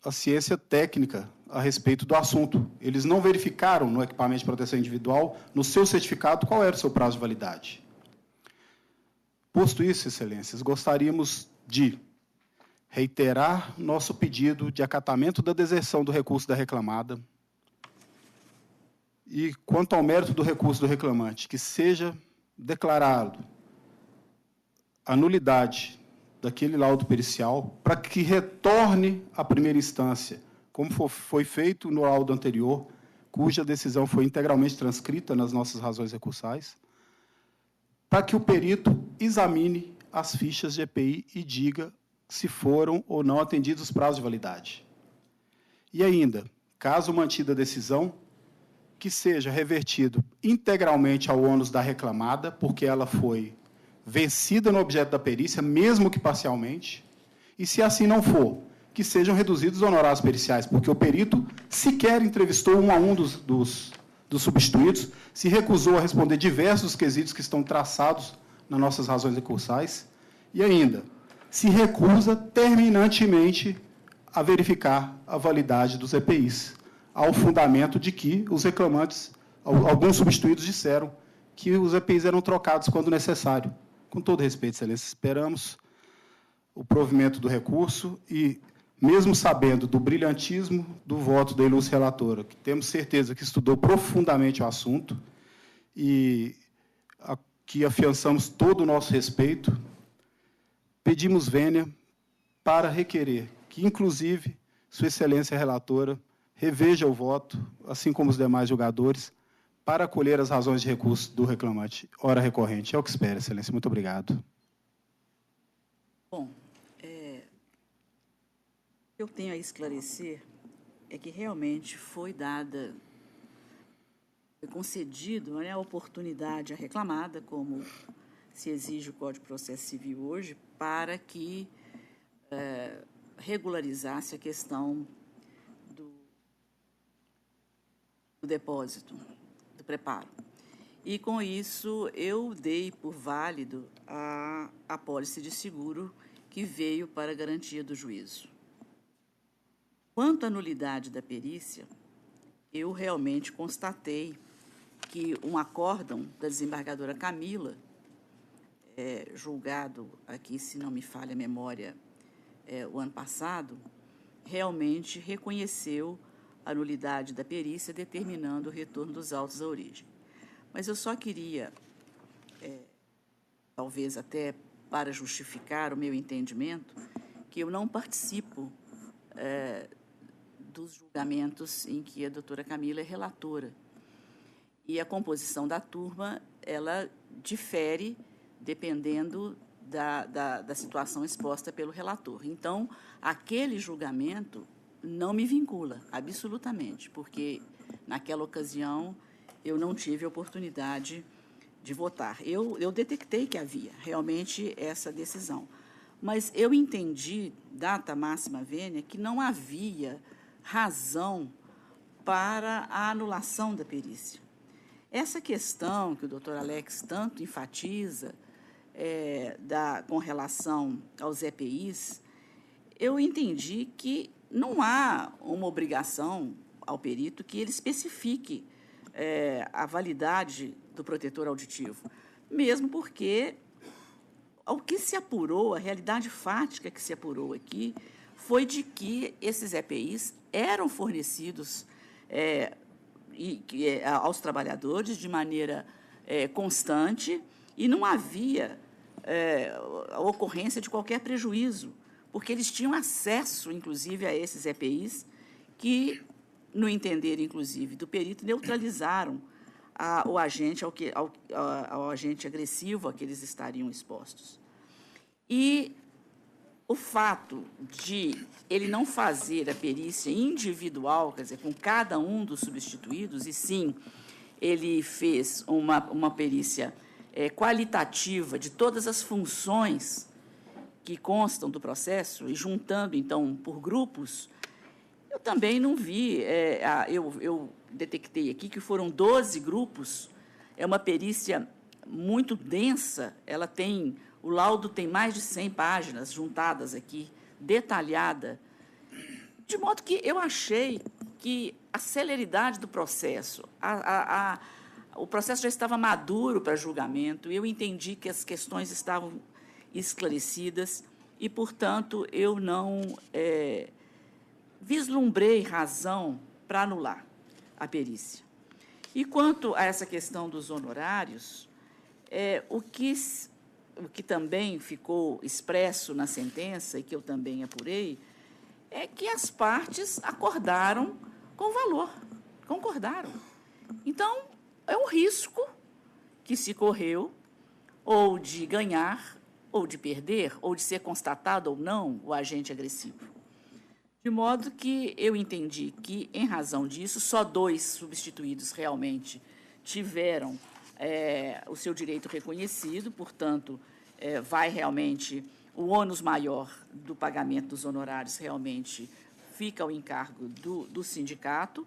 I: a ciência técnica a respeito do assunto. Eles não verificaram no equipamento de proteção individual, no seu certificado, qual era o seu prazo de validade. Posto isso, Excelências, gostaríamos de reiterar nosso pedido de acatamento da deserção do recurso da reclamada e, quanto ao mérito do recurso do reclamante, que seja declarado a nulidade daquele laudo pericial para que retorne à primeira instância, como foi feito no laudo anterior, cuja decisão foi integralmente transcrita nas nossas razões recursais, para que o perito examine as fichas de EPI e diga se foram ou não atendidos os prazos de validade. E ainda, caso mantida a decisão, que seja revertido integralmente ao ônus da reclamada, porque ela foi vencida no objeto da perícia, mesmo que parcialmente, e, se assim não for, que sejam reduzidos os honorários periciais, porque o perito sequer entrevistou um a um dos substituídos, se recusou a responder diversos quesitos que estão traçados nas nossas razões recursais, e ainda se recusa terminantemente a verificar a validade dos EPIs, ao fundamento de que os reclamantes, alguns substituídos, disseram que os EPIs eram trocados quando necessário. Com todo respeito, Excelência, esperamos o provimento do recurso e, mesmo sabendo do brilhantismo do voto da ilustre relatora, que temos certeza que estudou profundamente o assunto e que afiançamos todo o nosso respeito, pedimos vênia para requerer que, inclusive, Sua Excelência Relatora reveja o voto, assim como os demais julgadores, para acolher as razões de recurso do reclamante, ora recorrente. É o que espero, Excelência. Muito obrigado.
A: Bom, eu tenho a esclarecer é que realmente foi concedido, né, a oportunidade à reclamada, como se exige o Código de Processo Civil hoje, para que regularizasse a questão do depósito, do preparo. E, com isso, eu dei por válido a apólice de seguro que veio para a garantia do juízo. Quanto à nulidade da perícia, eu realmente constatei que um acórdão da desembargadora Camila, julgado aqui, se não me falha a memória, o ano passado, realmente reconheceu a nulidade da perícia, determinando o retorno dos autos à origem. Mas eu só queria, talvez até para justificar o meu entendimento, que eu não participo dos julgamentos em que a doutora Camila é relatora. E a composição da turma, ela difere dependendo da situação exposta pelo relator. Então, aquele julgamento não me vincula, absolutamente, porque, naquela ocasião, eu não tive a oportunidade de votar. Eu detectei que havia realmente essa decisão, mas eu entendi, data máxima vênia, que não havia razão para a anulação da perícia. Essa questão que o doutor Alex tanto enfatiza com relação aos EPIs, eu entendi que não há uma obrigação ao perito que ele especifique a validade do protetor auditivo, mesmo porque o que se apurou, a realidade fática que se apurou aqui, foi de que esses EPIs eram fornecidos aos trabalhadores de maneira constante e não havia a ocorrência de qualquer prejuízo, porque eles tinham acesso, inclusive, a esses EPIs que, no entender, inclusive, do perito, neutralizaram o agente ao agente agressivo a que eles estariam expostos. E o fato de ele não fazer a perícia individual, quer dizer, com cada um dos substituídos, e sim, ele fez uma perícia qualitativa de todas as funções que constam do processo, e juntando, então, por grupos, eu também não vi, eu detectei aqui que foram 12 grupos, é uma perícia muito densa, ela tem, o laudo tem mais de 100 páginas juntadas aqui, detalhada, de modo que eu achei que a celeridade do processo, o processo já estava maduro para julgamento, eu entendi que as questões estavam esclarecidas e, portanto, eu não vislumbrei razão para anular a perícia. E quanto a essa questão dos honorários, o que também ficou expresso na sentença, e que eu também apurei, é que as partes acordaram com o valor, concordaram. Então, é um risco que se correu, ou de ganhar, ou de perder, ou de ser constatado ou não o agente agressivo. De modo que eu entendi que, em razão disso, só 2 substituídos realmente tiveram o seu direito reconhecido, portanto, vai realmente, o ônus maior do pagamento dos honorários realmente fica ao encargo do sindicato,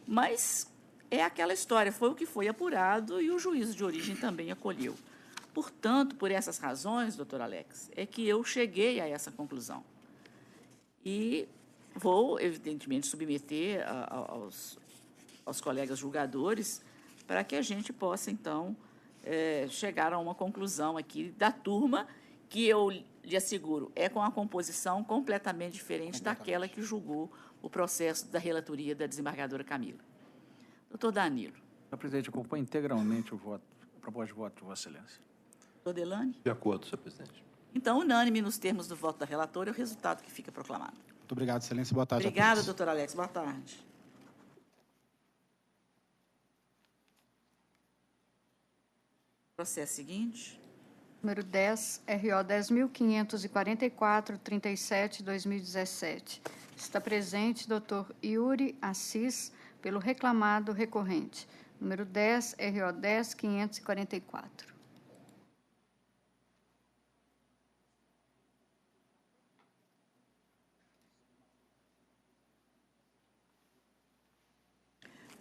A: mas é aquela história, foi o que foi apurado e o juízo de origem também acolheu. Portanto, por essas razões, doutor Alex, é que eu cheguei a essa conclusão. E vou, evidentemente, submeter aos colegas julgadores para que a gente possa, então, chegar a uma conclusão aqui da turma que eu lhe asseguro é com a composição completamente diferente daquela que julgou o processo da relatoria da desembargadora Camila. Doutor Danilo.
F: Senhor presidente, acompanho integralmente a proposta de voto de Vossa Excelência.
A: Doutor Delane.
G: De acordo, senhor presidente.
A: Então, unânime nos termos do voto da relatora, é o resultado que fica proclamado.
I: Muito obrigado, Excelência. Boa tarde.
A: Obrigada, doutor Alex. Boa tarde. Processo seguinte.
D: Número 10, RO 10.544, 37/2017. Está presente doutor Yuri Assis, pelo reclamado recorrente. Número 10, RO 10.544.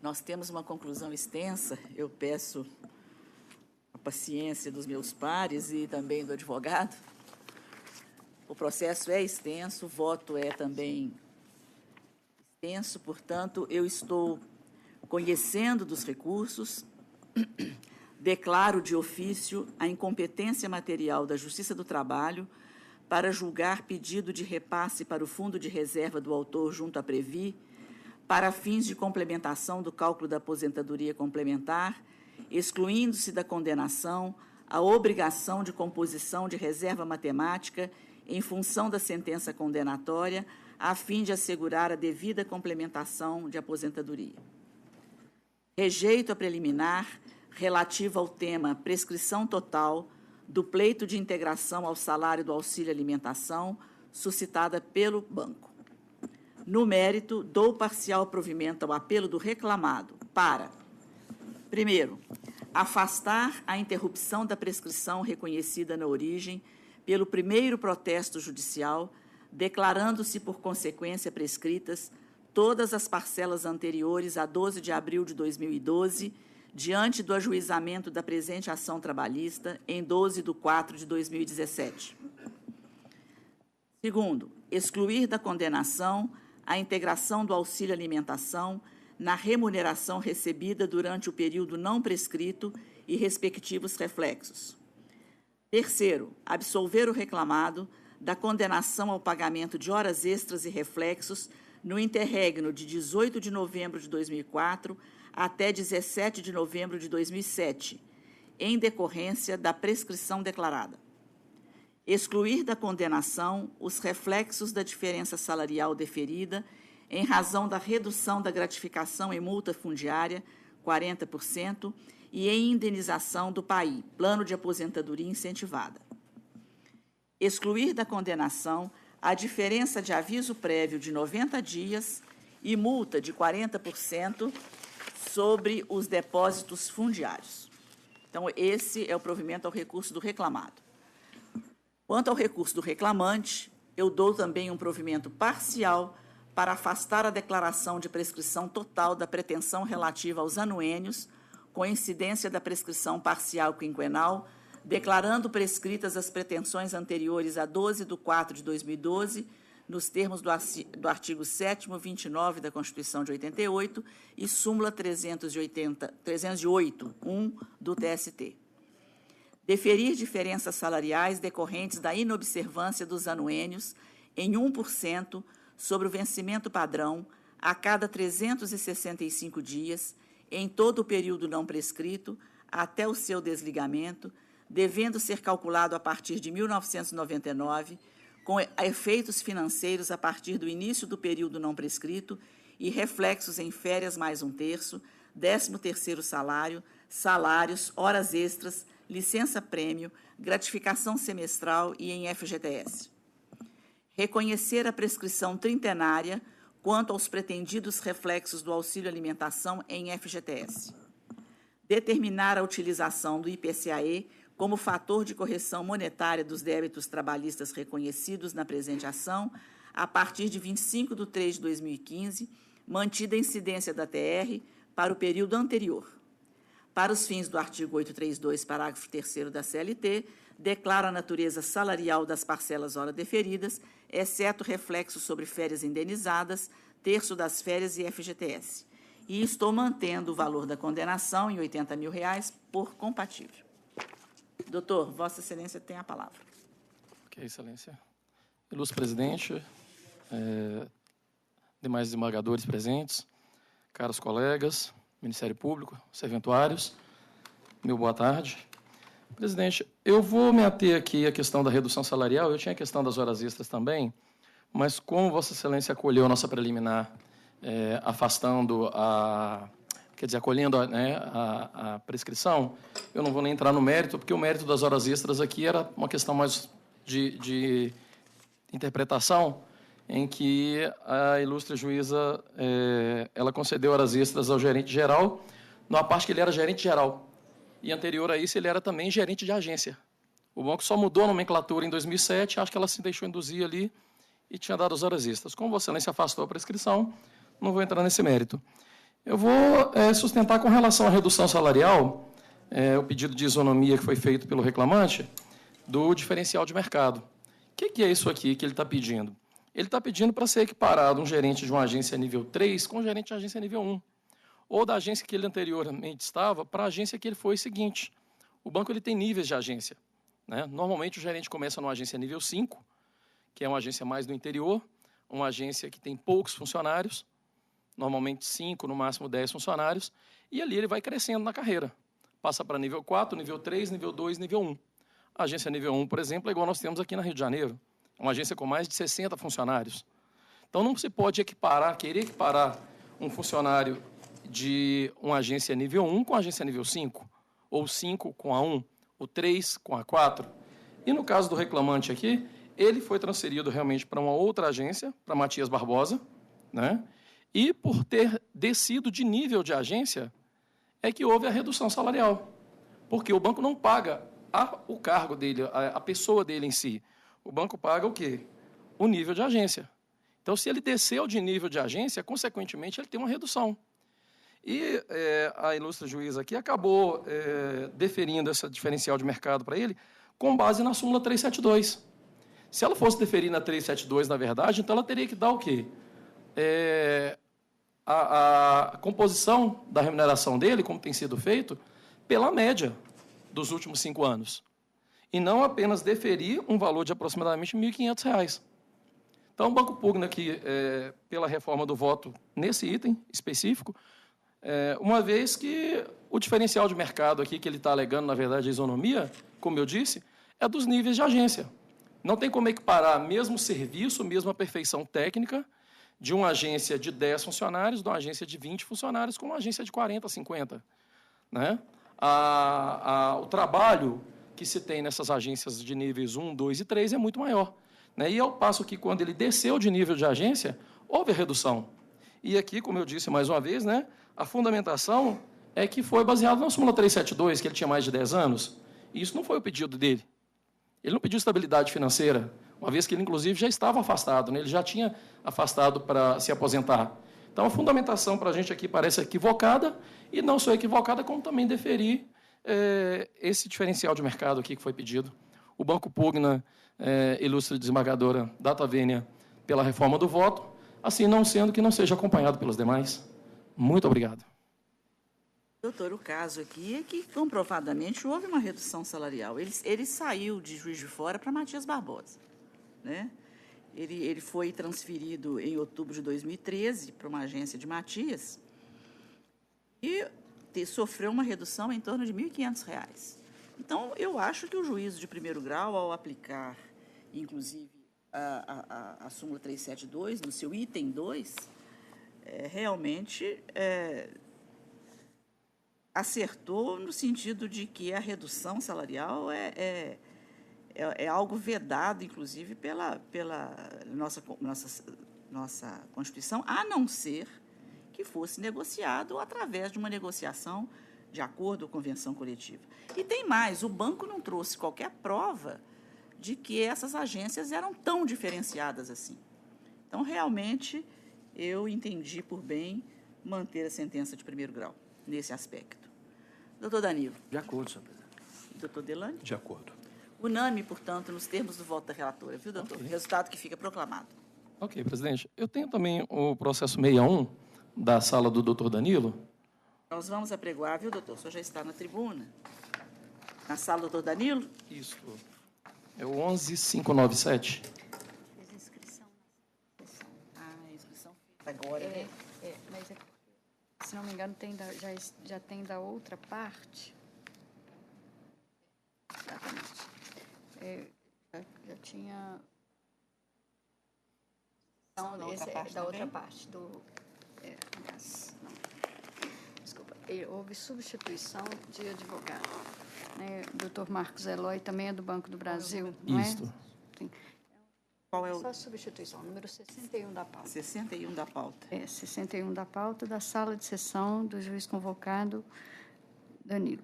A: Nós temos uma conclusão extensa, eu peço a paciência dos meus pares e também do advogado. O processo é extenso, o voto é também extenso, portanto, eu estou conhecendo dos recursos, declaro de ofício a incompetência material da Justiça do Trabalho para julgar pedido de repasse para o Fundo de Reserva do autor junto à Previ, para fins de complementação do cálculo da aposentadoria complementar, excluindo-se da condenação a obrigação de composição de reserva matemática em função da sentença condenatória, a fim de assegurar a devida complementação de aposentadoria. Rejeito a preliminar relativa ao tema prescrição total do pleito de integração ao salário do auxílio alimentação suscitada pelo banco. No mérito, dou parcial provimento ao apelo do reclamado para, primeiro, afastar a interrupção da prescrição reconhecida na origem pelo primeiro protesto judicial, declarando-se por consequência prescritas todas as parcelas anteriores a 12 de abril de 2012, diante do ajuizamento da presente ação trabalhista em 12 de 4 de 2017. Segundo, excluir da condenação a integração do auxílio alimentação na remuneração recebida durante o período não prescrito e respectivos reflexos. Terceiro, absolver o reclamado da condenação ao pagamento de horas extras e reflexos no interregno de 18 de novembro de 2004 até 17 de novembro de 2007, em decorrência da prescrição declarada. Excluir da condenação os reflexos da diferença salarial deferida em razão da redução da gratificação em multa fundiária, 40%, e em indenização do PAI, Plano de Aposentadoria Incentivada. excluir da condenação a diferença de aviso prévio de 90 dias e multa de 40% sobre os depósitos fundiários. Então, esse é o provimento ao recurso do reclamado. Quanto ao recurso do reclamante, eu dou também um provimento parcial para afastar a declaração de prescrição total da pretensão relativa aos anuênios, com incidência da prescrição parcial quinquenal, declarando prescritas as pretensões anteriores a 12/4/2012, nos termos do artigo 7º, 29 da Constituição de 88 e súmula 308.1 do TST. Deferir diferenças salariais decorrentes da inobservância dos anuênios em 1% sobre o vencimento padrão a cada 365 dias, em todo o período não prescrito, até o seu desligamento, devendo ser calculado a partir de 1999, com efeitos financeiros a partir do início do período não prescrito e reflexos em férias mais 1/3, 13º salário, salários, horas extras, licença-prêmio, gratificação semestral e em FGTS. Reconhecer a prescrição trintenária quanto aos pretendidos reflexos do auxílio alimentação em FGTS. Determinar a utilização do IPCAE como fator de correção monetária dos débitos trabalhistas reconhecidos na presente ação, a partir de 25/3/2015, mantida a incidência da TR para o período anterior. Para os fins do artigo 832, parágrafo 3º da CLT, declara a natureza salarial das parcelas hora deferidas, exceto reflexo sobre férias indenizadas, terço das férias e FGTS. E estou mantendo o valor da condenação em R$ 80 mil por compatível. Doutor, Vossa Excelência tem a palavra.
J: Ok, Excelência. Ilustre presidente, demais desembargadores presentes, caros colegas, Ministério Público, serventuários, meu boa tarde. Presidente, eu vou me ater aqui à questão da redução salarial, eu tinha a questão das horas extras também, mas como Vossa Excelência acolheu a nossa preliminar, afastando acolhendo a prescrição, eu não vou nem entrar no mérito, porque o mérito das horas extras aqui era uma questão mais de interpretação, em que a ilustre juíza ela concedeu horas extras ao gerente geral, numa parte que ele era gerente geral. E anterior a isso, ele era também gerente de agência. O banco só mudou a nomenclatura em 2007, acho que ela se deixou induzir ali e tinha dado as horas extras. Como Vossa Excelência afastou a prescrição, não vou entrar nesse mérito. Eu vou sustentar com relação à redução salarial, o pedido de isonomia que foi feito pelo reclamante, do diferencial de mercado. O que é isso aqui que ele está pedindo? Ele está pedindo para ser equiparado um gerente de uma agência nível 3 com um gerente de agência nível 1. Ou da agência que ele anteriormente estava para a agência que ele foi seguinte. O banco ele tem níveis de agência, né? Normalmente o gerente começa numa agência nível 5, que é uma agência mais do interior, uma agência que tem poucos funcionários, normalmente 5, no máximo 10 funcionários, e ali ele vai crescendo na carreira. Passa para nível 4, nível 3, nível 2, nível 1. A agência nível 1, por exemplo, é igual nós temos aqui na Rio de Janeiro. É uma agência com mais de 60 funcionários. Então, não se pode querer equiparar um funcionário de uma agência nível 1 com a agência nível 5, ou 5 com a 1, ou 3 com a 4. E no caso do reclamante aqui, ele foi transferido realmente para uma outra agência, para Matias Barbosa, né? E por ter descido de nível de agência, é que houve a redução salarial. Porque o banco não paga o cargo dele, a pessoa dele em si. O banco paga o quê? O nível de agência. Então, se ele desceu de nível de agência, consequentemente, ele tem uma redução. E a ilustre juíza aqui acabou deferindo esse diferencial de mercado para ele com base na súmula 372. Se ela fosse deferir na 372, na verdade, então ela teria que dar o quê? A composição da remuneração dele, como tem sido feito, pela média dos últimos 5 anos. E não apenas deferir um valor de aproximadamente R$ 1.500. Então, o banco pugna aqui pela reforma do voto nesse item específico, uma vez que o diferencial de mercado aqui que ele está alegando, na verdade, a isonomia, como eu disse, é dos níveis de agência. Não tem como equiparar mesmo serviço, mesma perfeição técnica de uma agência de 10 funcionários, de uma agência de 20 funcionários, com uma agência de 40, 50. Né? O trabalho que se tem nessas agências de níveis 1, 2 e 3 é muito maior, né? E ao passo que, quando ele desceu de nível de agência, houve a redução. E aqui, como eu disse mais uma vez, né, a fundamentação é que foi baseado na súmula 372, que ele tinha mais de 10 anos, e isso não foi o pedido dele. Ele não pediu estabilidade financeira, uma vez que ele, inclusive, já estava afastado, né? Ele já tinha afastado para se aposentar. Então, a fundamentação para a gente aqui parece equivocada, e não só equivocada, como também deferir esse diferencial de mercado aqui que foi pedido. O banco pugna, ilustre desembargadora Data Vênia, pela reforma do voto, assim não sendo que não seja acompanhado pelos demais. Muito obrigado.
A: Doutor, o caso aqui é que, comprovadamente, houve uma redução salarial. Ele saiu de Juiz de Fora para Matias Barbosa, né? Ele foi transferido em outubro de 2013 para uma agência de Matias e sofreu uma redução em torno de R$ 1.500. Então, eu acho que o juízo de primeiro grau, ao aplicar, inclusive, a súmula 372, no seu item 2, realmente acertou no sentido de que a redução salarial é algo vedado, inclusive, pela nossa Constituição, a não ser que fosse negociado através de uma negociação de acordo ou convenção coletiva. E tem mais, o banco não trouxe qualquer prova de que essas agências eram tão diferenciadas assim. Então, realmente, eu entendi por bem manter a sentença de primeiro grau, nesse aspecto. Doutor Danilo.
F: De acordo, senhor presidente.
A: Doutor Delane.
G: De acordo.
A: Unânime, portanto, nos termos do voto da relatora, viu, doutor? Okay. Resultado que fica proclamado.
J: Ok, presidente. Eu tenho também o processo 61 da sala do doutor Danilo.
A: Nós vamos apregoar, viu, doutor? O senhor já está na tribuna. Na sala do doutor Danilo?
J: Isso. É o 11597.
D: Fiz inscrição na sessão.
A: A inscrição agora, né?
D: Mas, se não me engano, já tem da outra parte. Exatamente. Já tinha... Não, esse é da outra parte. Desculpa. Houve substituição de advogado. Né? O doutor Marcos Eloy também é do Banco do Brasil, não é?
J: Isso.
D: Sim.
A: Qual é o...
D: Só substituição, número 61 da pauta.
A: 61 da pauta.
D: 61 da pauta da sala de sessão do juiz convocado Danilo.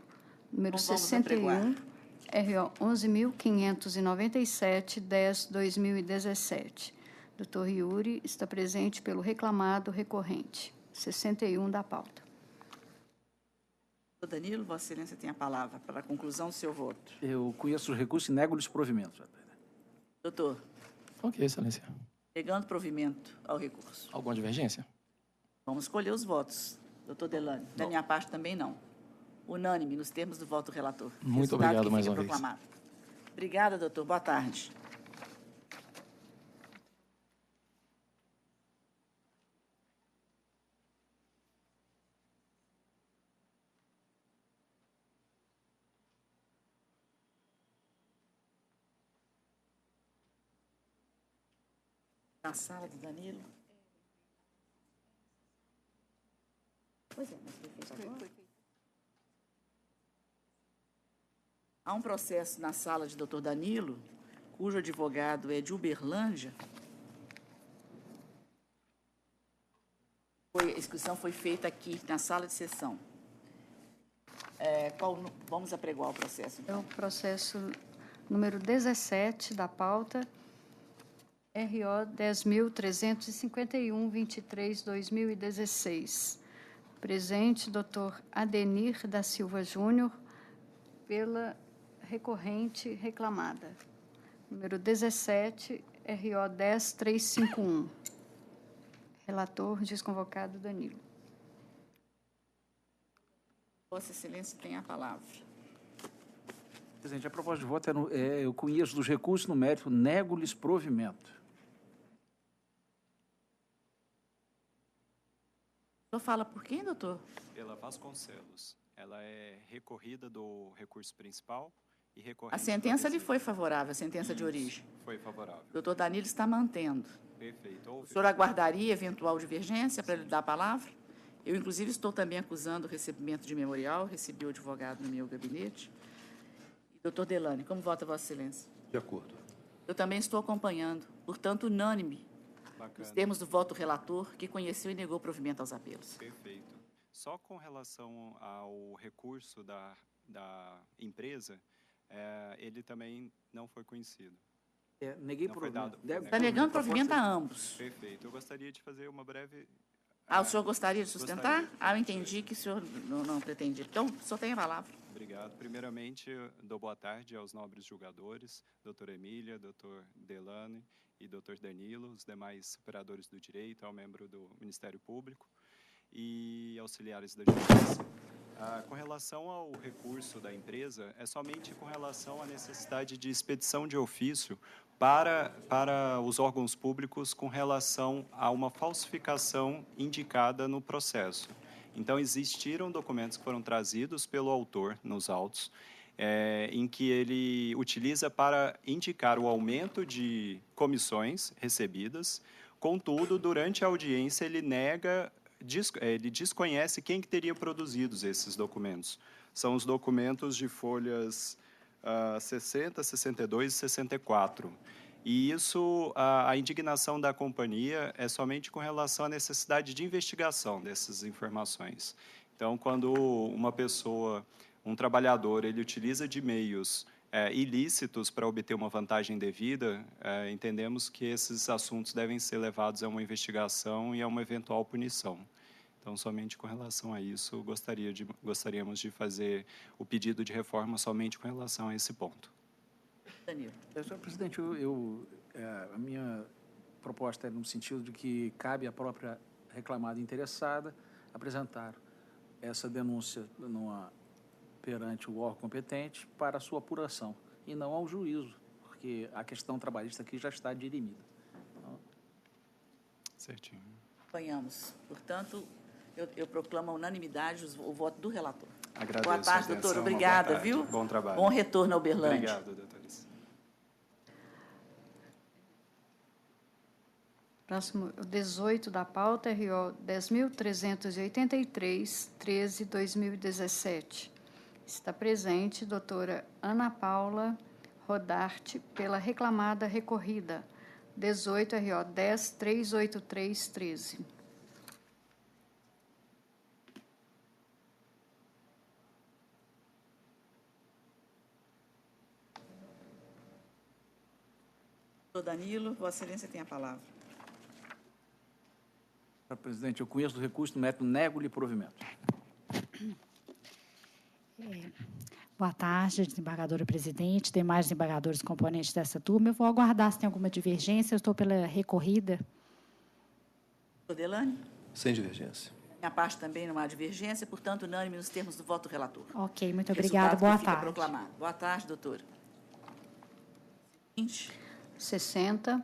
D: Número 61, RO 11.597, 10/2017. Doutor Yuri está presente pelo reclamado recorrente. 61 da pauta.
A: Doutor Danilo, Vossa Excelência tem a palavra para a conclusão do seu voto.
F: Eu conheço os recursos e nego-lhes provimento, senhor presidente.
A: Doutor.
J: Ok, excelência.
A: Negando provimento ao recurso.
J: Alguma divergência?
A: Vamos escolher os votos. Doutor Delane, da minha parte também não. Unânime, nos termos do voto do relator.
J: Muito obrigado mais uma vez.
A: Obrigada, doutor. Boa tarde. Na sala do Danilo. Pois é, mas foi feito agora. Há um processo na sala de doutor Danilo, cujo advogado é de Uberlândia. A inscrição foi feita aqui, na sala de sessão. Vamos apregoar o processo, então.
D: É o processo número 17 da pauta, RO 10.351-23/2016. Presente, doutor Adenir da Silva Júnior, pela recorrente reclamada. Número 17, RO 10.351. Relator, desconvocado, Danilo.
A: Vossa Excelência tem a palavra.
F: Presidente, a proposta de voto eu conheço dos recursos no mérito, nego-lhes provimento.
A: O senhor fala por quem, doutor?
K: Pela Vasconcelos. Ela é recorrida do recurso principal e recorrente.
A: A sentença lhe foi favorável, a sentença de origem.
K: Foi favorável.
A: O doutor Danilo está mantendo.
K: Perfeito.
A: O senhor aguardaria eventual divergência para lhe dar a palavra? Eu, inclusive, estou também acusando o recebimento de memorial, recebi o advogado no meu gabinete. Doutor Delane, como vota Vossa Excelência?
G: De acordo.
A: Eu também estou acompanhando, portanto, unânime, nos termos do voto relator, que conheceu e negou provimento aos apelos.
K: Perfeito. Só com relação ao recurso da empresa, ele também não foi conhecido.
F: Neguei
K: Não foi
F: provimento.
K: dado.
A: Está negando provimento a ambos.
K: Perfeito. Eu gostaria de fazer uma breve...
A: O senhor gostaria de sustentar?
K: Gostaria.
A: Eu entendi que o senhor não pretendia. Então, o senhor tem a palavra.
K: Obrigado. Primeiramente, dou boa tarde aos nobres julgadores, doutora Emília, doutor Delane e doutor Danilo, os demais operadores do direito, ao membro do Ministério Público e auxiliares da Justiça. Com relação ao recurso da empresa, é somente com relação à necessidade de expedição de ofício para os órgãos públicos com relação a uma falsificação indicada no processo. Então, existiram documentos que foram trazidos pelo autor nos autos, em que ele utiliza para indicar o aumento de comissões recebidas. Contudo, durante a audiência, ele desconhece quem que teria produzido esses documentos. São os documentos de folhas 60, 62 e 64. E isso, a indignação da companhia é somente com relação à necessidade de investigação dessas informações. Então, quando uma pessoa, um trabalhador, ele utiliza de meios ilícitos para obter uma vantagem devida, entendemos que esses assuntos devem ser levados a uma investigação e a uma eventual punição. Então, somente com relação a isso, gostaríamos de fazer o pedido de reforma somente com relação a esse ponto.
A: Danilo.
F: Senhor presidente, a minha proposta é no sentido de que cabe à própria reclamada interessada apresentar essa denúncia perante o órgão competente para a sua apuração, e não ao juízo, porque a questão trabalhista aqui já está dirimida.
K: Certinho.
A: Acompanhamos. Portanto, eu proclamo a unanimidade o voto do relator.
K: Agradeço.
A: Boa tarde, doutor. Obrigada, viu?
K: Bom trabalho.
A: Bom retorno ao Uberlândia.
K: Obrigado, doutores.
D: Próximo, o 18 da pauta, RO 10.383, 13/2017. Está presente doutora Ana Paula Rodarte pela reclamada recorrida, 18 RO 10.383, 13.
A: Doutor Danilo, Vossa Excelência tem a palavra.
F: Senhor presidente, eu conheço do recurso do mérito, nego-lhe provimento.
L: Boa tarde, desembargadora presidente, demais desembargadores componentes dessa turma. Eu vou aguardar se tem alguma divergência. Eu estou pela recorrida.
A: Doutor Delane?
G: Sem divergência.
A: Minha parte também não há divergência, portanto, unânime nos termos do voto do relator.
L: Ok, muito obrigada. Boa tarde.
A: Proclamado. Boa tarde, doutora.
D: 60,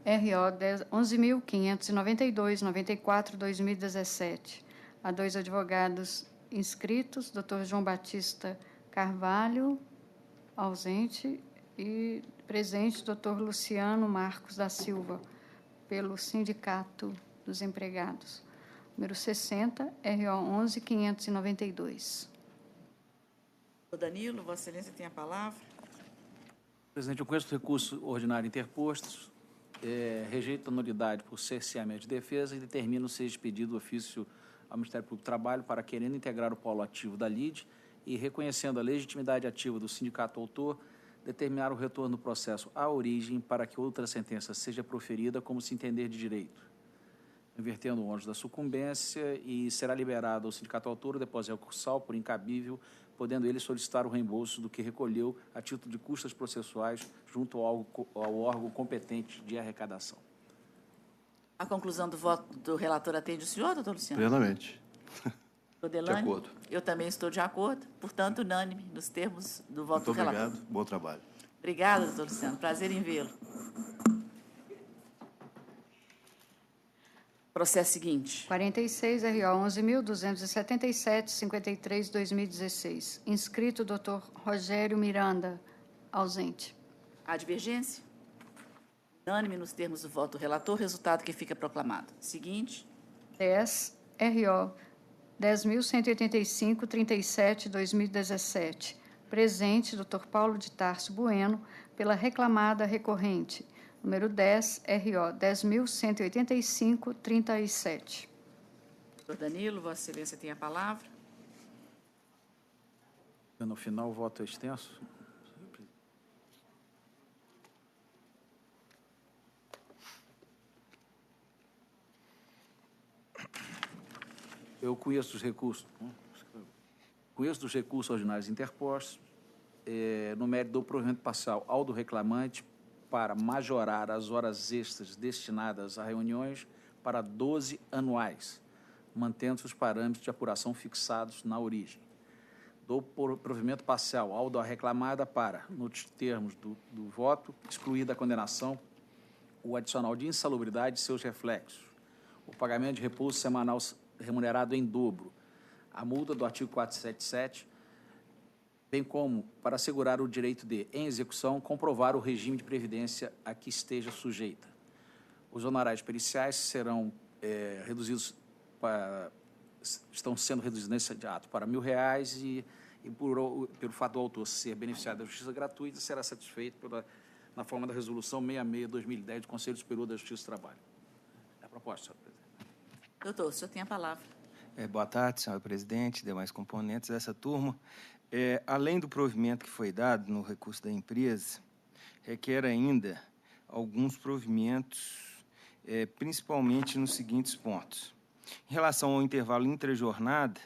D: RO 11.592, 94, 2017. Há dois advogados inscritos, doutor João Batista Carvalho, ausente, e presente, doutor Luciano Marcos da Silva, pelo Sindicato dos Empregados. Número 60, RO 11.592.
A: Doutor Danilo, Vossa Excelência tem a palavra.
F: Presidente, eu conheço o recurso ordinário interposto, rejeito a nulidade por cerceamento de defesa e determino ser expedido ofício ao Ministério Público do Trabalho para, querendo integrar o polo ativo da LIDE e reconhecendo a legitimidade ativa do sindicato autor, determinar o retorno do processo à origem para que outra sentença seja proferida como se entender de direito, invertendo o ônus da sucumbência, e será liberado ao sindicato autor o depósito recursal por incabível, podendo ele solicitar o reembolso do que recolheu a título de custas processuais junto ao órgão competente de arrecadação.
A: A conclusão do voto do relator atende o senhor, doutor Luciano?
G: Plenamente.
A: Doutor Delane?
G: De acordo.
A: Eu também estou de acordo, portanto, unânime nos termos do voto do relator.
G: Muito obrigado, bom trabalho.
A: Obrigada, doutor Luciano. Prazer em vê-lo. Processo seguinte.
D: 46, RO 11.277, 53, 2016. Inscrito, doutor Rogério Miranda, ausente.
A: Há divergência? Unânime nos termos do voto do relator, resultado que fica proclamado. Seguinte.
D: 10, RO 10.185, 37, 2017. Presente, Dr. Paulo de Tarso Bueno, pela reclamada recorrente, número 10, RO 10.185/37.
A: Doutor Danilo, Vossa Excelência tem a palavra.
F: No final, o voto é extenso. Eu conheço os recursos ordinários interpostos, no mérito do provimento parcial ao do reclamante para majorar as horas extras destinadas a reuniões para 12 anuais, mantendo-se os parâmetros de apuração fixados na origem. Do provimento parcial ao da reclamada para, nos termos do voto, excluir da condenação o adicional de insalubridade e seus reflexos, o pagamento de repouso semanal remunerado em dobro, a multa do artigo 477, bem como para assegurar o direito de, em execução, comprovar o regime de previdência a que esteja sujeita. Os honorários periciais serão reduzidos estão sendo reduzidos nesse ato para R$ 1.000 pelo fato do autor ser beneficiado da justiça gratuita, será satisfeito na forma da resolução 66/2010 do Conselho Superior da Justiça do Trabalho. É a proposta, senhor presidente.
A: Doutor, o senhor tem a palavra.
M: Boa tarde, senhor presidente, demais componentes dessa turma. Além do provimento que foi dado no recurso da empresa, requer ainda alguns provimentos, principalmente nos seguintes pontos. Em relação ao intervalo intrajornada,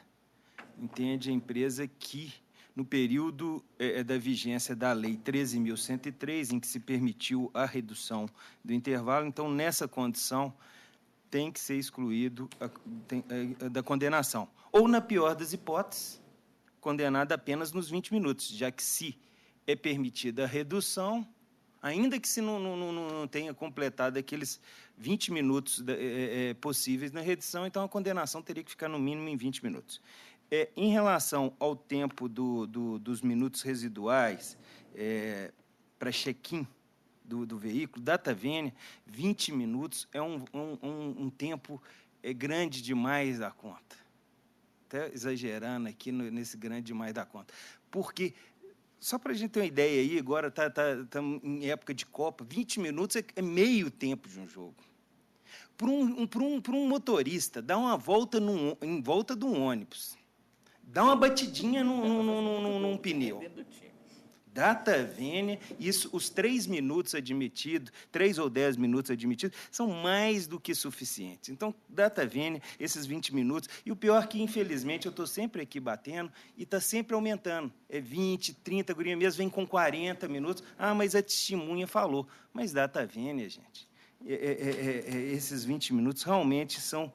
M: entende a empresa que, no período da vigência da Lei 13.103, em que se permitiu a redução do intervalo, então, nessa condição, tem que ser excluído da condenação. Ou, na pior das hipóteses, condenado apenas nos 20 minutos, já que se é permitida a redução, ainda que se não tenha completado aqueles 20 minutos possíveis na redução, então a condenação teria que ficar no mínimo em 20 minutos. Em relação ao tempo dos minutos residuais para check-in do veículo, data vênia, 20 minutos é um tempo grande demais da conta. Até exagerando aqui nesse grande demais da conta. Porque, só para a gente ter uma ideia aí, agora estamos em época de Copa, 20 minutos é meio tempo de um jogo. Para um motorista, dar uma volta em volta de um ônibus, dar uma batidinha num pneu. Data vênia, isso, os 3 minutos admitidos, 3 ou 10 minutos admitidos, são mais do que suficientes. Então, data vênia, esses 20 minutos, e o pior que, infelizmente, eu estou sempre aqui batendo e está sempre aumentando. 20, 30, a guria mesmo vem com 40 minutos. Ah, mas a testemunha falou. Mas data vênia, gente, esses 20 minutos realmente são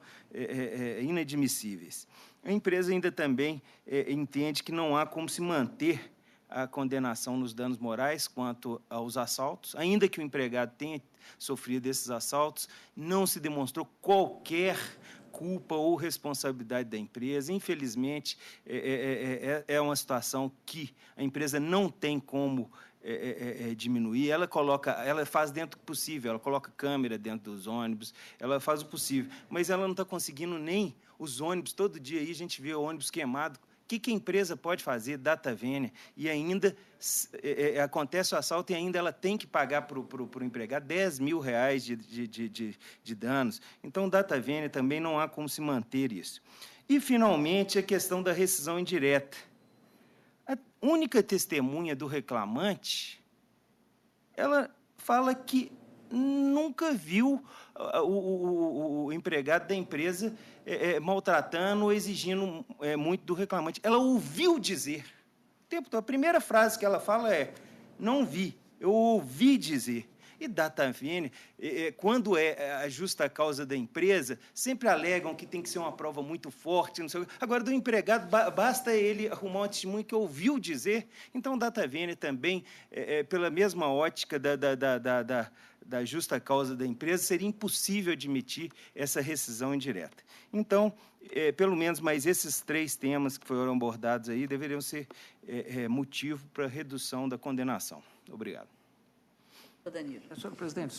M: inadmissíveis. A empresa ainda também entende que não há como se manter a condenação nos danos morais quanto aos assaltos, ainda que o empregado tenha sofrido esses assaltos, não se demonstrou qualquer culpa ou responsabilidade da empresa. Infelizmente, é uma situação que a empresa não tem como diminuir. Ela faz dentro do possível, ela coloca câmera dentro dos ônibus, ela faz o possível, mas ela não está conseguindo nem os ônibus. Todo dia aí a gente vê o ônibus queimado. O que a empresa pode fazer? Data vênia. E ainda acontece o assalto e ainda ela tem que pagar para o empregado R$ 10.000 de danos. Então, data vênia também não há como se manter isso. E, finalmente, a questão da rescisão indireta. A única testemunha do reclamante, ela fala que nunca viu o empregado da empresa maltratando ou exigindo muito do reclamante. Ela ouviu dizer. O tempo todo, a primeira frase que ela fala é: não vi, eu ouvi dizer. E data vênia, quando é a justa causa da empresa, sempre alegam que tem que ser uma prova muito forte. Não sei o quê. Agora, do empregado, basta ele arrumar uma testemunha que ouviu dizer. Então, data vênia também, pela mesma ótica da justa causa da empresa, seria impossível admitir essa rescisão indireta. Então, pelo menos mais esses 3 temas que foram abordados aí deveriam ser motivo para redução da condenação. Obrigado.
A: Danilo.
F: Senhor presidente,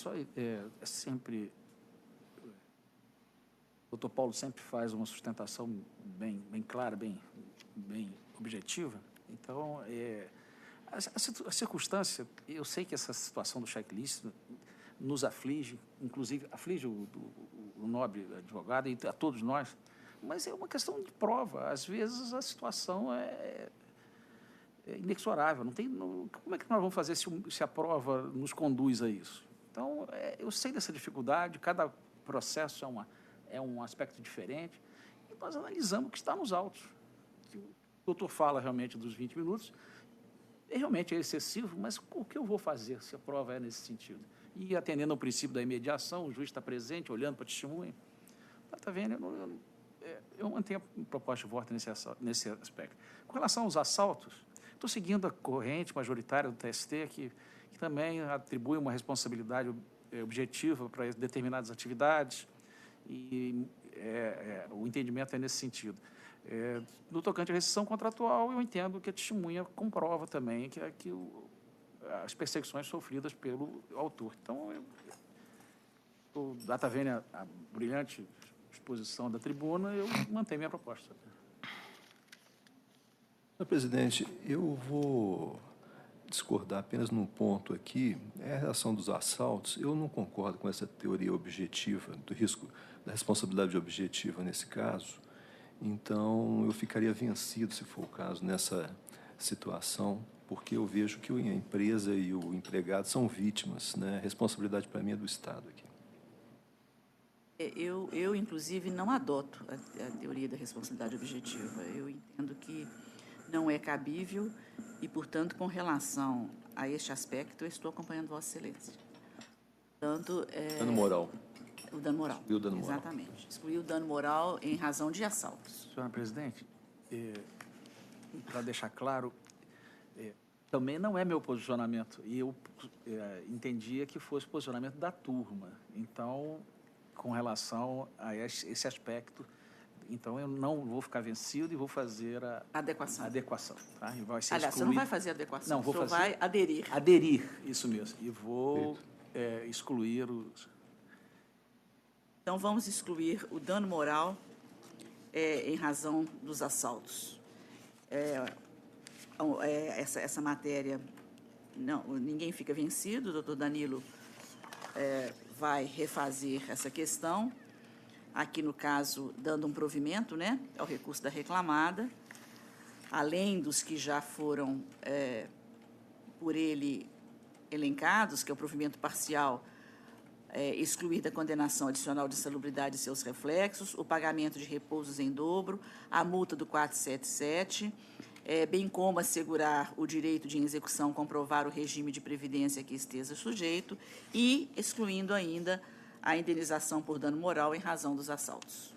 F: sempre... O doutor Paulo sempre faz uma sustentação bem clara, bem objetiva. Então, a circunstância, eu sei que essa situação do checklist nos aflige, inclusive aflige o nobre advogado e a todos nós, mas é uma questão de prova. Às vezes a situação é inexorável. Como é que nós vamos fazer se a prova nos conduz a isso? Então, eu sei dessa dificuldade, cada processo é um aspecto diferente, e nós analisamos o que está nos autos. O doutor fala realmente dos 20 minutos, realmente é excessivo, mas o que eu vou fazer se a prova é nesse sentido? E atendendo ao princípio da imediação, o juiz está presente, olhando para a testemunha. Está vendo? Eu mantenho a proposta de voto nesse aspecto. Com relação aos assaltos, estou seguindo a corrente majoritária do TST, que também atribui uma responsabilidade objetiva para determinadas atividades, e o entendimento é nesse sentido. No tocante à rescisão contratual, eu entendo que a testemunha comprova também que as perseguições sofridas pelo autor. Então, data vênia a brilhante exposição da tribuna, eu mantenho minha proposta.
G: Senhor presidente, eu vou discordar apenas num ponto aqui. Em relação dos assaltos, eu não concordo com essa teoria objetiva, do risco da responsabilidade objetiva nesse caso. Então, eu ficaria vencido, se for o caso, nessa situação, porque eu vejo que a empresa e o empregado são vítimas, né? A responsabilidade, para mim, é do Estado aqui.
A: Eu, inclusive, não adoto a teoria da responsabilidade objetiva. Eu entendo que não é cabível e, portanto, com relação a este aspecto, eu estou acompanhando Vossa Excelência. Portanto,
G: dano moral.
A: O dano moral.
G: Excluiu o dano moral.
A: Exatamente. Excluiu o dano moral em razão de assaltos.
F: Senhora presidente, para deixar claro, também não é meu posicionamento. E eu entendia que fosse posicionamento da turma. Então, com relação a esse aspecto, então eu não vou ficar vencido e vou fazer a adequação. Tá? E vai ser
A: Aliás, você não vai fazer adequação,
F: não, vou fazer,
A: vai aderir.
F: Aderir, isso mesmo. E vou excluir os...
A: Então, vamos excluir o dano moral em razão dos assaltos. Essa matéria, não, ninguém fica vencido. O doutor Danilo vai refazer essa questão, aqui no caso, dando um provimento, né, ao recurso da reclamada, além dos que já foram por ele elencados, que é o provimento parcial, excluir da condenação adicional de insalubridade e seus reflexos, o pagamento de repousos em dobro, a multa do 477, bem como assegurar o direito de execução, comprovar o regime de previdência que esteja sujeito e excluindo ainda a indenização por dano moral em razão dos assaltos.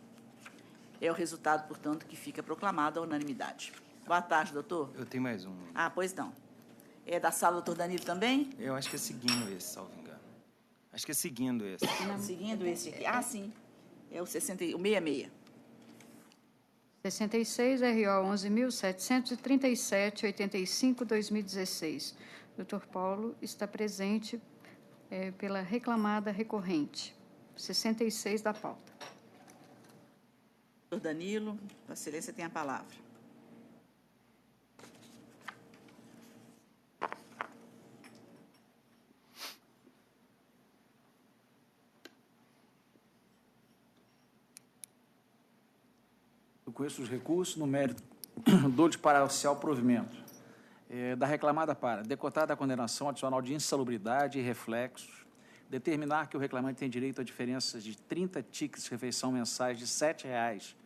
A: É o resultado, portanto, que fica proclamado a unanimidade. Boa tarde, doutor.
M: Eu tenho mais um.
A: Ah, pois não. É da sala, doutor Danilo, também?
M: Eu acho que é seguindo esse, salvo engano. Acho que é seguindo esse.
A: Seguindo esse aqui. Ah, sim. É o 66.
D: 66, RO 11.737/85/2016. Doutor Paulo está presente pela reclamada recorrente. 66 da pauta.
A: Doutor Danilo, Vossa Excelência tem a palavra.
F: Eu conheço os recursos, no mérito, dou-lhes parcial provimento. Da reclamada para decotar da condenação adicional de insalubridade e reflexos, determinar que o reclamante tem direito a diferenças de 30 tickets de refeição mensais de R$ 7,00,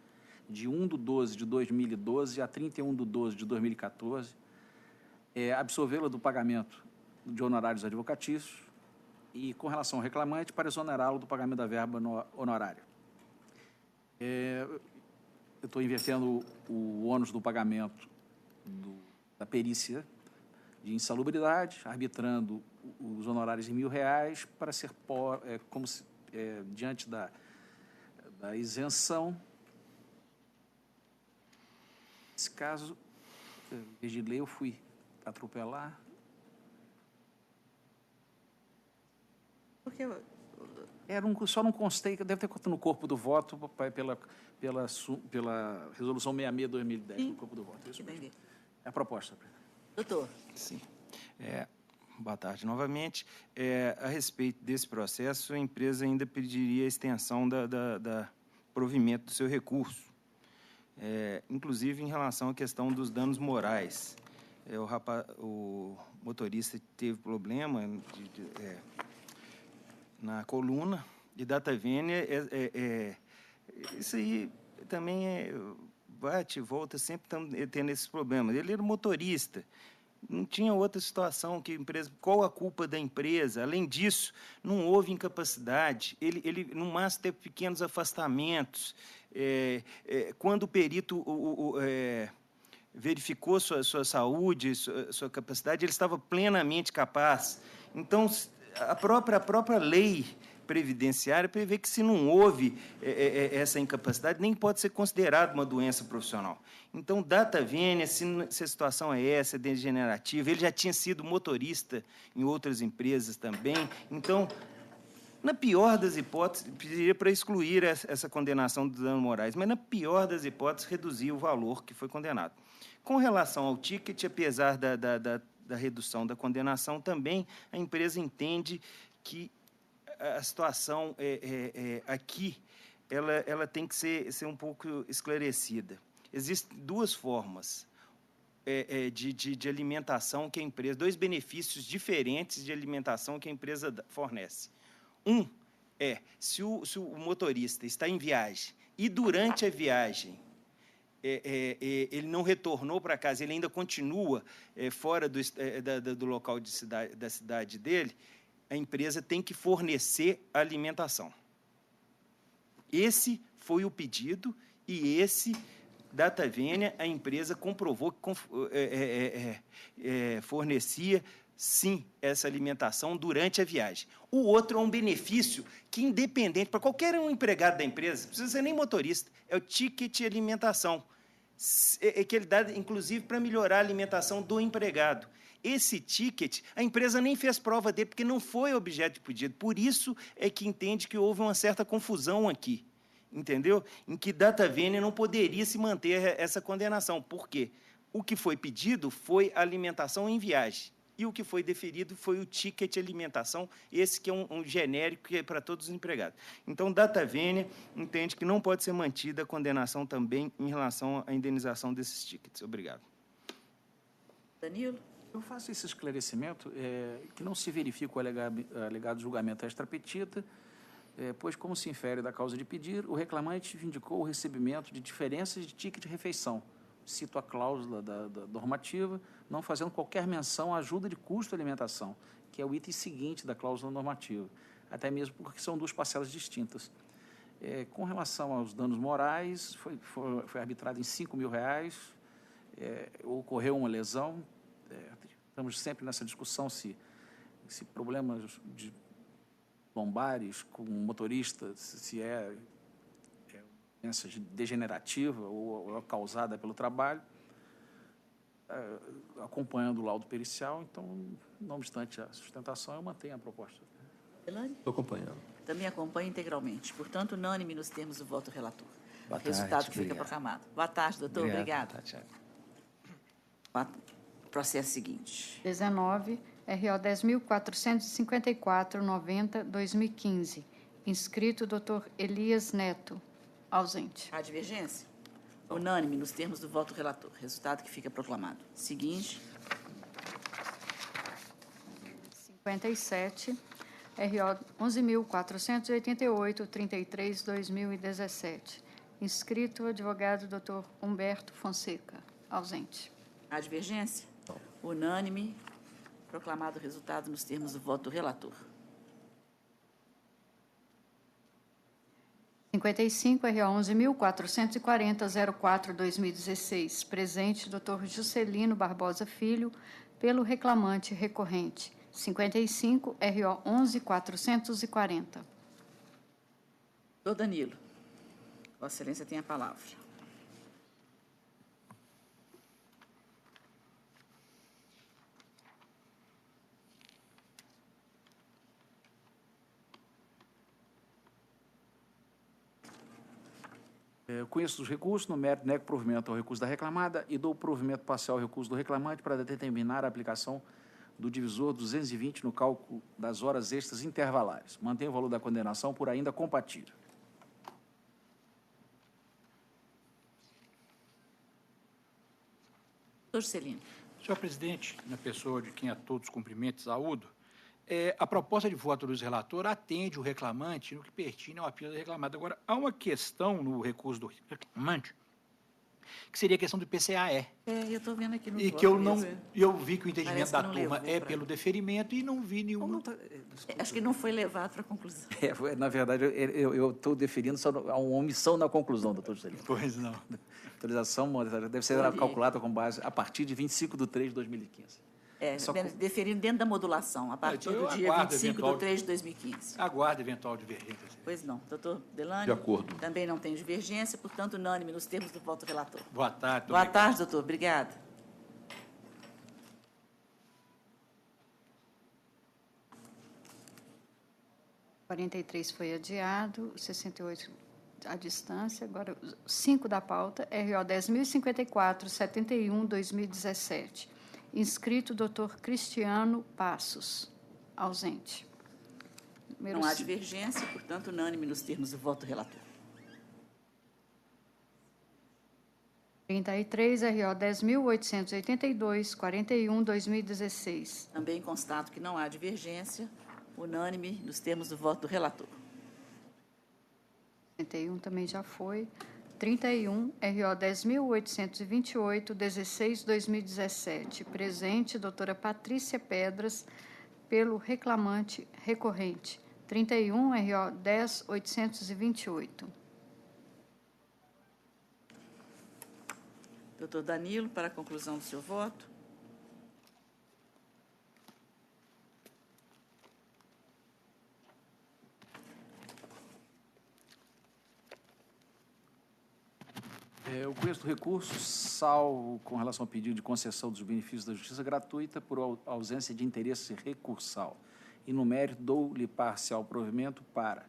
F: de 1/12/2012 a 31/12/2014, absolvê-lo do pagamento de honorários advocatícios e, com relação ao reclamante, para exonerá-lo do pagamento da verba honorária. Eu estou invertendo o ônus do pagamento da perícia de insalubridade, arbitrando os honorários em R$ 1.000 para ser diante da isenção. Nesse caso, em vez de ler, eu fui atropelar.
A: Porque
F: só não constei, que deve ter constado no corpo do voto pela resolução 66/2010, no corpo do voto. Isso mesmo. É a proposta, presidente.
A: Doutor.
M: Sim. Boa tarde novamente. A respeito desse processo, a empresa ainda pediria a extensão da provimento do seu recurso, inclusive em relação à questão dos danos morais. O motorista teve problema na coluna e data vênia. Isso aí também bate e volta, sempre tendo esses problemas. Ele era motorista, não tinha outra situação que a empresa. Qual a culpa da empresa? Além disso, não houve incapacidade. Ele no máximo teve pequenos afastamentos. Quando o perito verificou sua saúde, sua capacidade, ele estava plenamente capaz. Então, a própria lei previdenciária prevê que, se não houve essa incapacidade, nem pode ser considerado uma doença profissional. Então, data vênia, se a situação é essa, é degenerativa, ele já tinha sido motorista em outras empresas também. Então, na pior das hipóteses, pediria para excluir essa condenação dos danos morais, mas, na pior das hipóteses, reduzir o valor que foi condenado. Com relação ao ticket, apesar da redução da condenação, também a empresa entende que a situação aqui ela tem que ser um pouco esclarecida. Existem duas formas de alimentação que a empresa, dois benefícios diferentes de alimentação que a empresa fornece. Um se o motorista está em viagem e, durante a viagem, ele não retornou para casa, ele ainda continua fora do local da cidade dele, a empresa tem que fornecer a alimentação. Esse foi o pedido e esse, data vênia, a empresa comprovou que fornecia, sim, essa alimentação durante a viagem. O outro é um benefício que, independente, para qualquer um empregado da empresa, não precisa ser nem motorista, é o ticket alimentação, que ele dá, inclusive, para melhorar a alimentação do empregado. Esse ticket, a empresa nem fez prova dele, porque não foi objeto de pedido. Por isso é que entende que houve uma certa confusão aqui, entendeu? Em que data vênia não poderia se manter essa condenação. Por quê? O que foi pedido foi a alimentação em viagem. E o que foi deferido foi o ticket alimentação, esse que é um genérico que é para todos os empregados. Então, data vênia entende que não pode ser mantida a condenação também em relação à indenização desses tickets. Obrigado.
A: Danilo?
F: Eu faço esse esclarecimento, que não se verifica o alegado julgamento extra-petita, pois, como se infere da causa de pedir, o reclamante vindicou o recebimento de diferenças de ticket de refeição. Cito a cláusula da normativa, não fazendo qualquer menção à ajuda de custo de alimentação, que é o item seguinte da cláusula normativa, até mesmo porque são duas parcelas distintas. Com relação aos danos morais, foi arbitrado em R$5.000, ocorreu uma lesão. Estamos sempre nessa discussão se problemas de lombares com motorista, se é doença degenerativa ou causada pelo trabalho, acompanhando o laudo pericial. Então, não obstante a sustentação, eu mantenho a proposta.
A: Elane?
G: Estou acompanhando.
A: Também acompanho integralmente. Portanto, unânime nos termos do voto relator.
M: Boa tarde,
A: Resultado que fica
M: obrigado.
A: proclamado. Boa tarde, doutor. Obrigado.
M: Boa tarde.
A: Processo seguinte.
D: 19, RO 10.454/90/2015. Inscrito, doutor Elias Neto. Ausente.
A: A divergência? Unânime nos termos do voto relator. Resultado que fica proclamado. Seguinte.
D: 57, RO 11.488/33/2017. Inscrito, advogado doutor Humberto Fonseca. Ausente.
A: A divergência? Unânime. Proclamado o resultado nos termos do voto do relator.
D: 55, RO 11.440/04/2016. Presente, doutor Juscelino Barbosa Filho, pelo reclamante recorrente. 55, RO 11.440.
A: Doutor Danilo, Vossa Excelência tem a palavra.
F: Eu conheço os recursos, no mérito, nego provimento ao recurso da reclamada e dou provimento parcial ao recurso do reclamante para determinar a aplicação do divisor 220 no cálculo das horas extras intervalares. Mantenho o valor da condenação por ainda compatível.
A: Doutor Celino.
N: Senhor presidente, na pessoa de quem a todos cumprimentos saúdo, a proposta de voto dos relatores atende o reclamante no que pertine ao apelo do reclamado. Agora, há uma questão no recurso do reclamante, que seria a questão do IPCA-E.
A: Eu estou vendo aqui no
N: E
A: voto
N: que eu
A: mesmo,
N: não, eu vi que o entendimento da turma é
A: pra...
N: pelo deferimento e não vi nenhuma...
A: Acho que não foi levado para a conclusão.
F: Na verdade, eu estou deferindo só a uma omissão na conclusão, doutor Celino.
N: Pois não.
F: A autorização monetária deve ser calculada com base a partir de 25/3/2015.
A: Deferindo dentro da modulação, a partir do dia 25/3/2015.
N: Aguardo eventual divergência.
A: Pois não. Doutor Delane?
G: De acordo.
A: Também não tem divergência, portanto, unânime nos termos do voto relator.
N: Boa tarde.
A: Boa tarde, doutor. Obrigada.
D: O 43 foi adiado, 68 à distância. Agora, 5 da pauta, RO 10.054, 71/2017. Inscrito, doutor Cristiano Passos. Ausente.
A: Não há divergência, portanto, unânime nos termos do voto relator.
D: 33, RO 10.882, 41/2016.
A: Também constato que não há divergência, unânime nos termos do voto do relator.
D: 61 também já foi. 31, RO 10.828, 16/2017. Presente, doutora Patrícia Pedras, pelo reclamante recorrente. 31, RO 10.828.
A: Doutor Danilo, para a conclusão do seu voto.
F: Eu conheço do recurso, salvo com relação ao pedido de concessão dos benefícios da justiça gratuita por ausência de interesse recursal. E, no mérito, dou-lhe parcial provimento para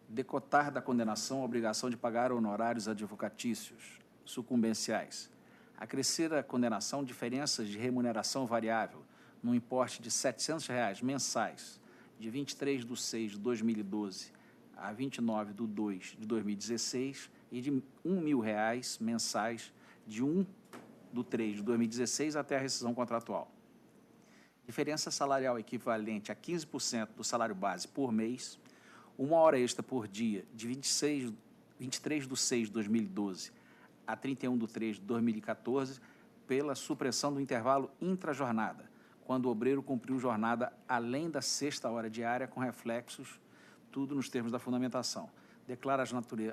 F: decotar da condenação a obrigação de pagar honorários advocatícios sucumbenciais, acrescer a condenação diferenças de remuneração variável no importe de R$ 700 mensais, de 23/6/2012 a 29/2/2016, e de R$ 1.000 mensais de 1/3/2016 até a rescisão contratual. Diferença salarial equivalente a 15% do salário base por mês, 1 hora extra por dia de 23/6/2012 a 31/3/2014 pela supressão do intervalo intrajornada, quando o obreiro cumpriu jornada além da 6ª hora diária, com reflexos, tudo nos termos da fundamentação. Declara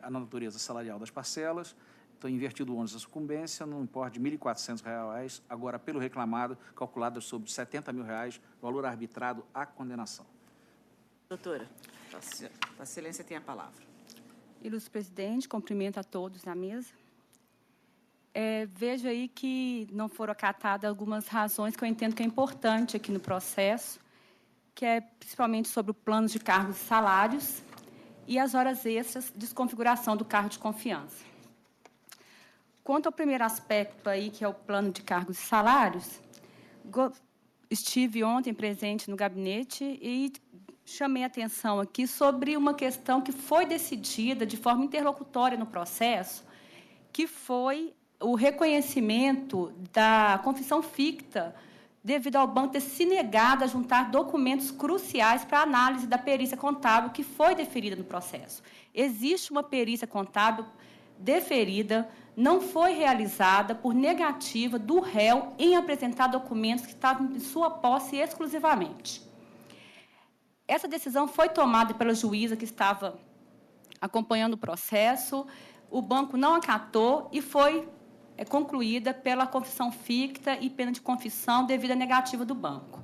F: a natureza salarial das parcelas, então invertido o ônus da sucumbência, no importe de R$ 1.400, agora pelo reclamado, calculado sobre R$ 70.000, valor arbitrado à condenação.
A: Doutora, Vossa Excelência tem a palavra.
O: Ilustre presidente, cumprimento a todos na mesa. Vejo aí que não foram acatadas algumas razões que eu entendo que é importante aqui no processo, que é principalmente sobre o plano de cargos e salários e as horas extras, desconfiguração do cargo de confiança. Quanto ao primeiro aspecto aí, que é o plano de cargos e salários, estive ontem presente no gabinete e chamei a atenção aqui sobre uma questão que foi decidida de forma interlocutória no processo, que foi o reconhecimento da confissão ficta devido ao banco ter se negado a juntar documentos cruciais para a análise da perícia contábil que foi deferida no processo. Existe uma perícia contábil deferida, não foi realizada por negativa do réu em apresentar documentos que estavam em sua posse exclusivamente. Essa decisão foi tomada pela juíza que estava acompanhando o processo, o banco não acatou e foi concluída pela confissão ficta e pena de confissão devido à negativa do banco.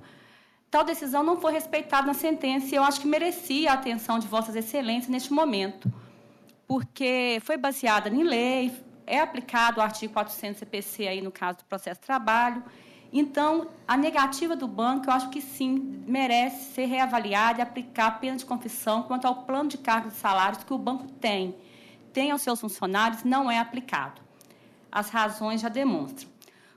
O: Tal decisão não foi respeitada na sentença e eu acho que merecia a atenção de Vossas Excelências neste momento, porque foi baseada em lei, é aplicado o artigo 400 CPC aí no caso do processo de trabalho. Então, a negativa do banco, eu acho que sim, merece ser reavaliada e aplicar a pena de confissão quanto ao plano de cargos e salários que o banco tem tem aos seus funcionários não é aplicado. As razões já demonstram.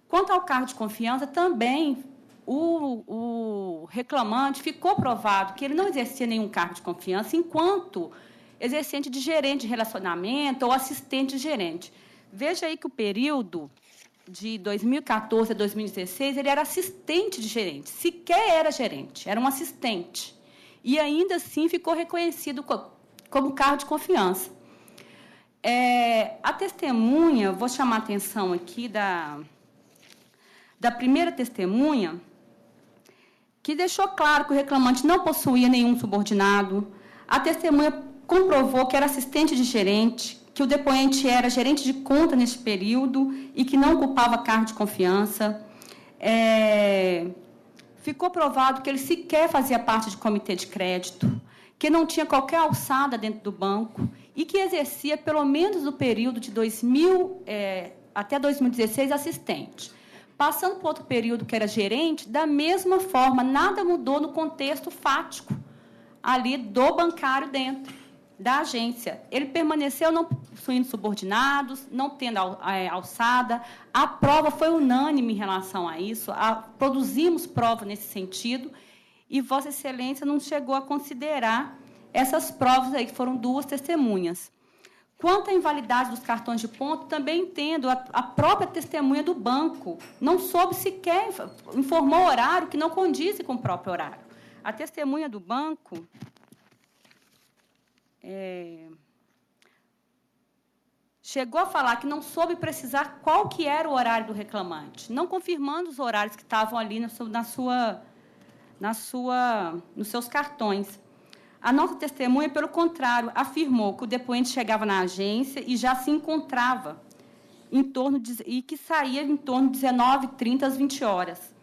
O: Quanto ao cargo de confiança, também o reclamante ficou provado que ele não exercia nenhum cargo de confiança enquanto exercente de gerente de relacionamento ou assistente de gerente. Veja aí que o período de 2014 a 2016, ele era assistente de gerente, sequer era gerente, era um assistente. E, ainda assim, ficou reconhecido como cargo de confiança. A testemunha, vou chamar a atenção aqui da primeira testemunha, que deixou claro que o reclamante não possuía nenhum subordinado. A testemunha comprovou que era assistente de gerente, que o depoente era gerente de conta neste período e que não ocupava cargo de confiança. Ficou provado que ele sequer fazia parte de comitê de crédito, que não tinha qualquer alçada dentro do banco e que exercia, pelo menos no período de 2000 até 2016, assistente. Passando para outro período, que era gerente, da mesma forma, nada mudou no contexto fático ali do bancário dentro da agência. Ele permaneceu não possuindo subordinados, não tendo alçada. A prova foi unânime em relação a isso. Produzimos prova nesse sentido e Vossa Excelência não chegou a considerar essas provas aí, que foram 2 testemunhas. Quanto à invalidade dos cartões de ponto, também entendo, a própria testemunha do banco não soube sequer, informou o horário que não condiz com o próprio horário. A testemunha do banco chegou a falar que não soube precisar qual que era o horário do reclamante, não confirmando os horários que estavam ali nos seus cartões. A nossa testemunha, pelo contrário, afirmou que o depoente chegava na agência e já se encontrava e que saía em torno de 19h30 às 20 horas.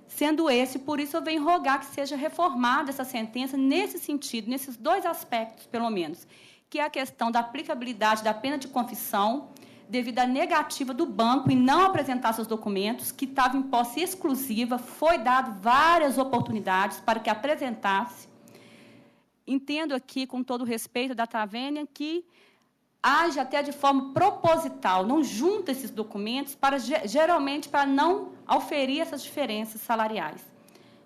O: Sendo esse, por isso eu venho rogar que seja reformada essa sentença nesse sentido, nesses 2 aspectos, pelo menos, que é a questão da aplicabilidade da pena de confissão, devido à negativa do banco em não apresentar seus documentos, que estava em posse exclusiva, foi dado várias oportunidades para que apresentasse. Entendo aqui, com todo o respeito da Tavênia, que age até de forma proposital, não junta esses documentos, geralmente para não auferir essas diferenças salariais.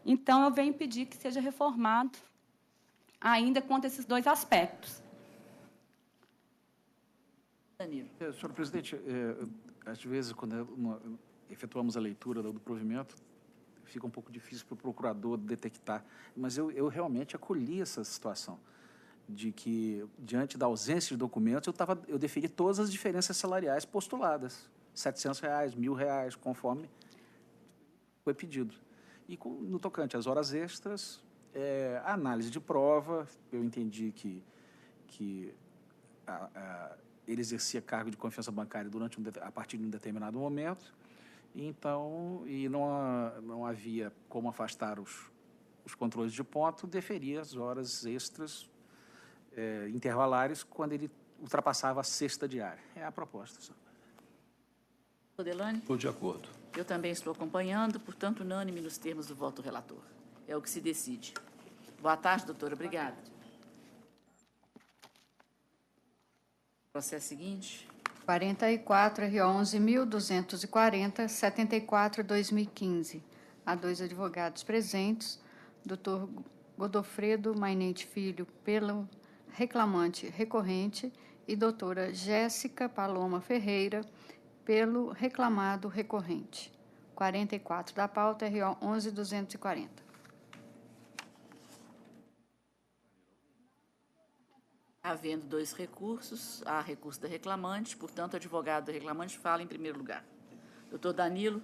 O: Então, eu venho pedir que seja reformado ainda quanto a esses 2 aspectos.
A: Danilo.
F: Senhor presidente, às vezes, quando efetuamos a leitura do provimento, fica um pouco difícil para o procurador detectar, mas eu realmente acolhi essa situação de que, diante da ausência de documentos, eu deferi todas as diferenças salariais postuladas, R$700, R$1.000, conforme foi pedido. E no tocante às horas extras, a análise de prova, eu entendi que ele exercia cargo de confiança bancária a partir de um determinado momento. Então, não havia como afastar os controles de ponto, deferia as horas extras intervalares quando ele ultrapassava a sexta diária. É a proposta, senhor.
A: Delane?
G: Estou de acordo.
A: Eu também estou acompanhando, portanto, unânime nos termos do voto do relator. É o que se decide. Boa tarde, doutora. Obrigada. Processo seguinte.
D: 44, R11, 1240, 74/2015. Há 2 advogados presentes, doutor Godofredo Mainente Filho, pelo reclamante recorrente, e doutora Jéssica Paloma Ferreira, pelo reclamado recorrente. 44 da pauta, RO 11.240.
A: Havendo 2 recursos, há recurso da reclamante, portanto, o advogado do reclamante fala em primeiro lugar. Doutor Danilo,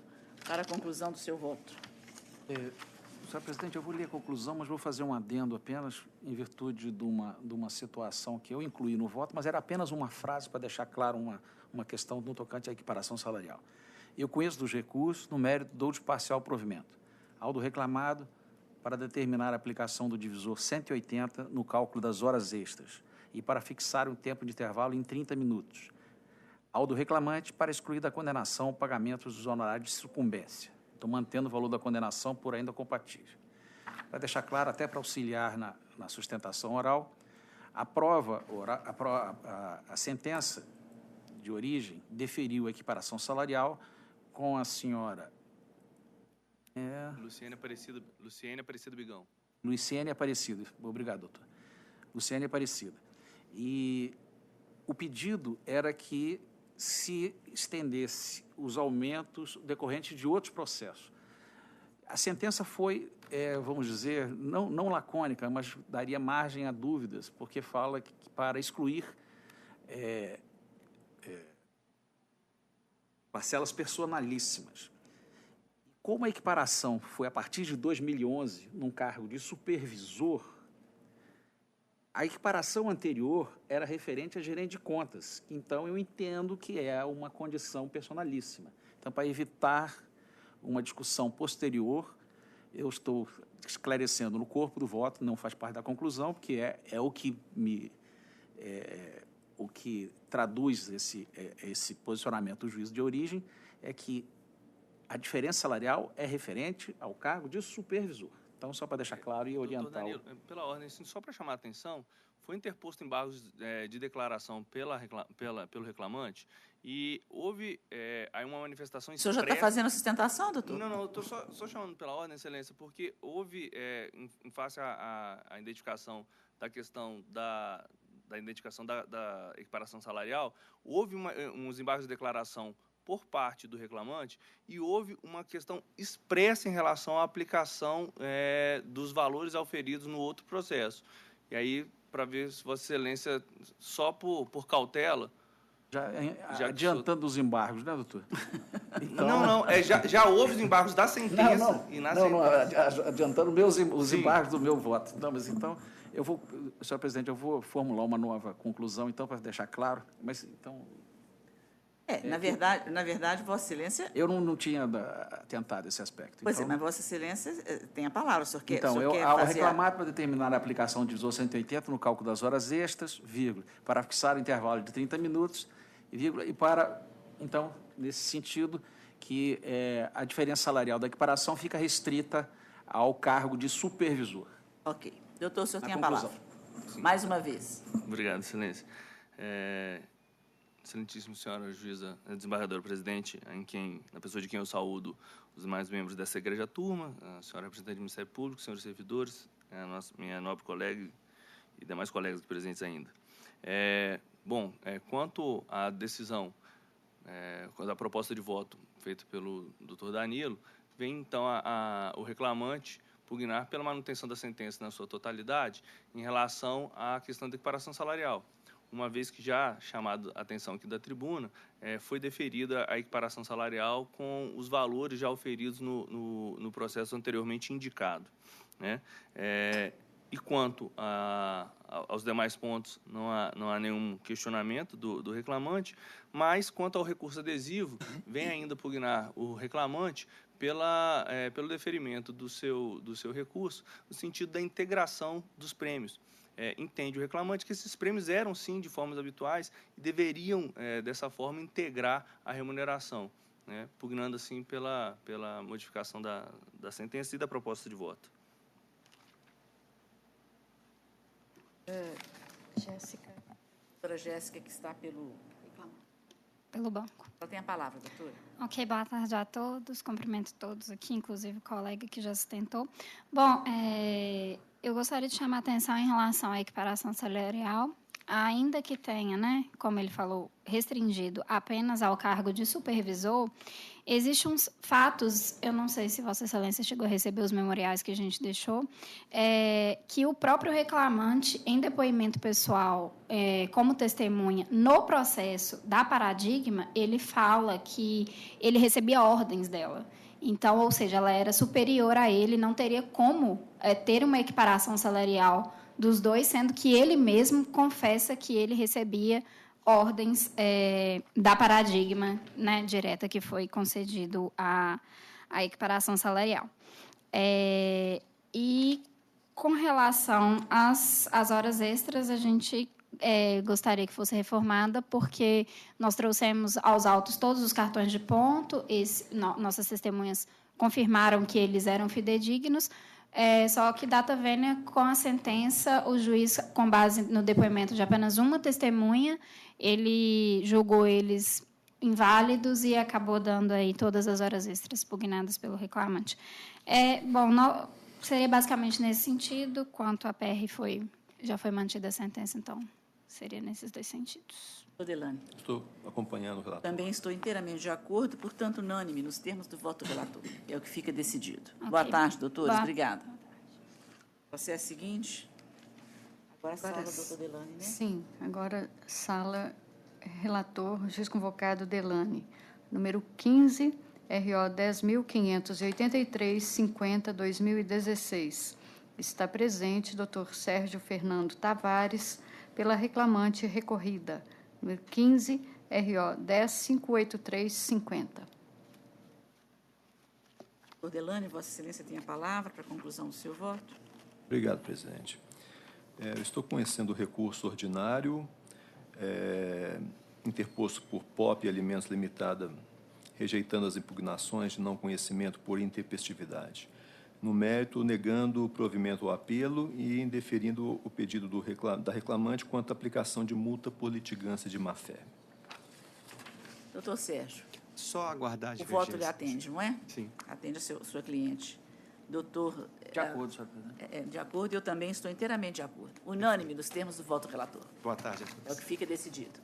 A: para a conclusão do seu voto.
F: Senhor presidente, eu vou ler a conclusão, mas vou fazer um adendo apenas em virtude de uma situação que eu incluí no voto, mas era apenas uma frase para deixar claro uma questão no tocante à equiparação salarial. Eu conheço dos recursos, no mérito, dou de parcial provimento ao do reclamado para determinar a aplicação do divisor 180 no cálculo das horas extras e para fixar um tempo de intervalo em 30 minutos. Ao do reclamante, para excluir da condenação o pagamento dos honorários de sucumbência. Estou mantendo o valor da condenação por ainda compatível. Para deixar claro, até para auxiliar na sustentação oral, A sentença de origem deferiu a equiparação salarial com a senhora...
P: Luciene Aparecido Bigão.
F: Luciene Aparecida. Obrigado, doutor. Luciene Aparecida. E o pedido era que se estendesse os aumentos decorrentes de outros processos. A sentença foi, vamos dizer, não lacônica, mas daria margem a dúvidas, porque fala que para excluir parcelas personalíssimas. Como a equiparação foi a partir de 2011, num cargo de supervisor, a equiparação anterior era referente a gerente de contas. Então, eu entendo que é uma condição personalíssima. Então, para evitar uma discussão posterior, eu estou esclarecendo no corpo do voto, não faz parte da conclusão, porque é o que o que traduz esse posicionamento do juízo de origem, é que a diferença salarial é referente ao cargo de supervisor. Então, só para deixar claro e orientar...
P: Danilo, pela ordem, só para chamar a atenção, foi interposto embargos de declaração pelo reclamante e houve aí uma manifestação expressa...
A: O senhor já está fazendo a sustentação, doutor?
P: Não, eu estou só chamando pela ordem, excelência, porque houve, em face à identificação da questão da identificação da equiparação salarial, houve uns embargos de declaração por parte do reclamante e houve uma questão expressa em relação à aplicação dos valores auferidos no outro processo. E aí, para ver se Vossa Excelência, só por cautela...
F: Já adiantando os embargos, né, doutor?
P: Então... Não, já houve os embargos da sentença e na sentença.
F: Adiantando os embargos do meu voto. Não, mas então, senhor presidente, eu vou formular uma nova conclusão, então, para deixar claro, mas então...
A: Na verdade, Vossa Excelência...
F: Eu não tinha atentado esse aspecto.
A: Pois
F: então,
A: mas Vossa Excelência tem a palavra. O senhor quer,
F: então,
A: quer
F: ao
A: fazer
F: reclamar para determinar a aplicação do divisor 180 no cálculo das horas extras, vírgula, para fixar o intervalo de 30 minutos, vírgula, e para, então, nesse sentido, que a diferença salarial da equiparação fica restrita ao cargo de supervisor.
A: Ok. Doutor, o senhor tem a
F: conclusão.
A: palavra. Sim. Mais uma vez.
P: Obrigado, Excelência. Excelentíssima senhora juíza desembargadora presidente, na pessoa de quem eu saúdo os demais membros dessa egregia turma, a senhora representante do Ministério Público, senhores servidores, minha nobre colega e demais colegas presentes ainda. Quanto à decisão, da proposta de voto feita pelo doutor Danilo, vem então o reclamante pugnar pela manutenção da sentença na sua totalidade em relação à questão da equiparação salarial. Uma vez que já chamado a atenção aqui da tribuna, foi deferida a equiparação salarial com os valores já oferidos no processo anteriormente indicado, né? E quanto aos demais pontos, não há nenhum questionamento do reclamante, mas quanto ao recurso adesivo, vem ainda pugnar o reclamante pelo deferimento do seu recurso, no sentido da integração dos prêmios. Entende o reclamante que esses prêmios eram, sim, de formas habituais e deveriam, dessa forma, integrar a remuneração, né, pugnando, assim, pela modificação da sentença e da proposta de voto.
A: Jéssica. Doutora Jéssica, que está pelo
Q: banco.
A: Ela tem a palavra, doutora.
Q: Ok, boa tarde a todos. Cumprimento todos aqui, inclusive o colega que já se tentou. Bom, eu gostaria de chamar a atenção em relação à equiparação salarial, ainda que tenha, né, como ele falou, restringido apenas ao cargo de supervisor, existem uns fatos, eu não sei se Vossa Excelência chegou a receber os memoriais que a gente deixou, que o próprio reclamante, em depoimento pessoal, como testemunha, no processo da Paradigma, ele fala que ele recebia ordens dela. Então, ou seja, ela era superior a ele, não teria como ter uma equiparação salarial dos dois, sendo que ele mesmo confessa que ele recebia ordens da Paradigma, né, direta, que foi concedido a equiparação salarial. E com relação às horas extras, a gente gostaria que fosse reformada, porque nós trouxemos aos autos todos os cartões de ponto, nossas testemunhas confirmaram que eles eram fidedignos, Só que data vênia, com a sentença, o juiz, com base no depoimento de apenas uma testemunha, ele julgou eles inválidos e acabou dando aí todas as horas extras pugnadas pelo reclamante. Seria basicamente nesse sentido, quanto a PR já foi mantida a sentença, então seria nesses dois sentidos.
A: Delane.
G: Estou acompanhando o relator.
A: Também estou inteiramente de acordo, portanto, unânime nos termos do voto do relator. É o que fica decidido.
Q: Okay.
A: Boa tarde, doutores. Obrigada. Processo seguinte. Agora a sala, doutor Delane, né?
D: Sim, agora sala, relator, juiz convocado Delane. Número 15, RO 10.583-50-2016. Está presente doutor Sérgio Fernando Tavares, pela reclamante recorrida. Número 15, RO 10.583-50.
A: Doutor Delane, Vossa Excelência tem a palavra para a conclusão do seu voto.
G: Obrigado, presidente. Eu estou conhecendo o recurso ordinário interposto por POP Alimentos Limitada, rejeitando as impugnações de não conhecimento por intempestividade. No mérito, negando o provimento ao apelo e indeferindo o pedido da reclamante quanto à aplicação de multa por litigância de má-fé.
A: Doutor Sérgio.
K: Só aguardar a
A: O
K: divergência.
A: voto lhe atende, não é?
K: Sim.
A: Atende a sua cliente. Doutor...
F: De acordo, senhor presidente.
A: De acordo, eu também estou inteiramente de acordo. Unânime nos termos do voto do relator.
K: Boa tarde a todos.
A: É o que fica decidido.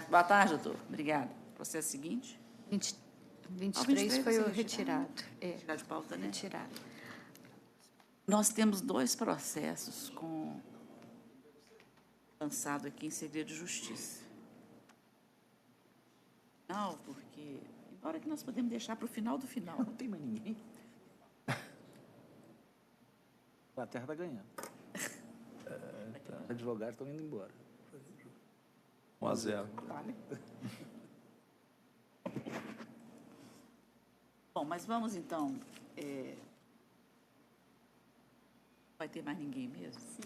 A: Boa tarde, doutor. Obrigada. Processo seguinte.
D: 23 foi o retirado.
A: Retirado de pauta, né?
D: Retirado.
A: Nós temos dois processos lançado aqui em segredo de justiça. Não, porque... Embora que nós podemos deixar para o final do final. Não tem mais ninguém.
F: A terra está ganhando. Os advogados estão indo embora.
G: 1-0.
A: Bom, mas vamos então... Vai ter mais ninguém mesmo? Sim.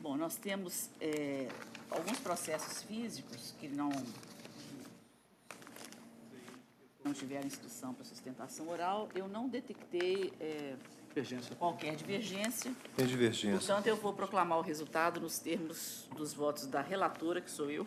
A: Bom, nós temos alguns processos físicos que não tiveram instrução para sustentação oral. Eu não detectei qualquer divergência.
G: Tem divergência.
A: Portanto, eu vou proclamar o resultado nos termos dos votos da relatora, que sou eu,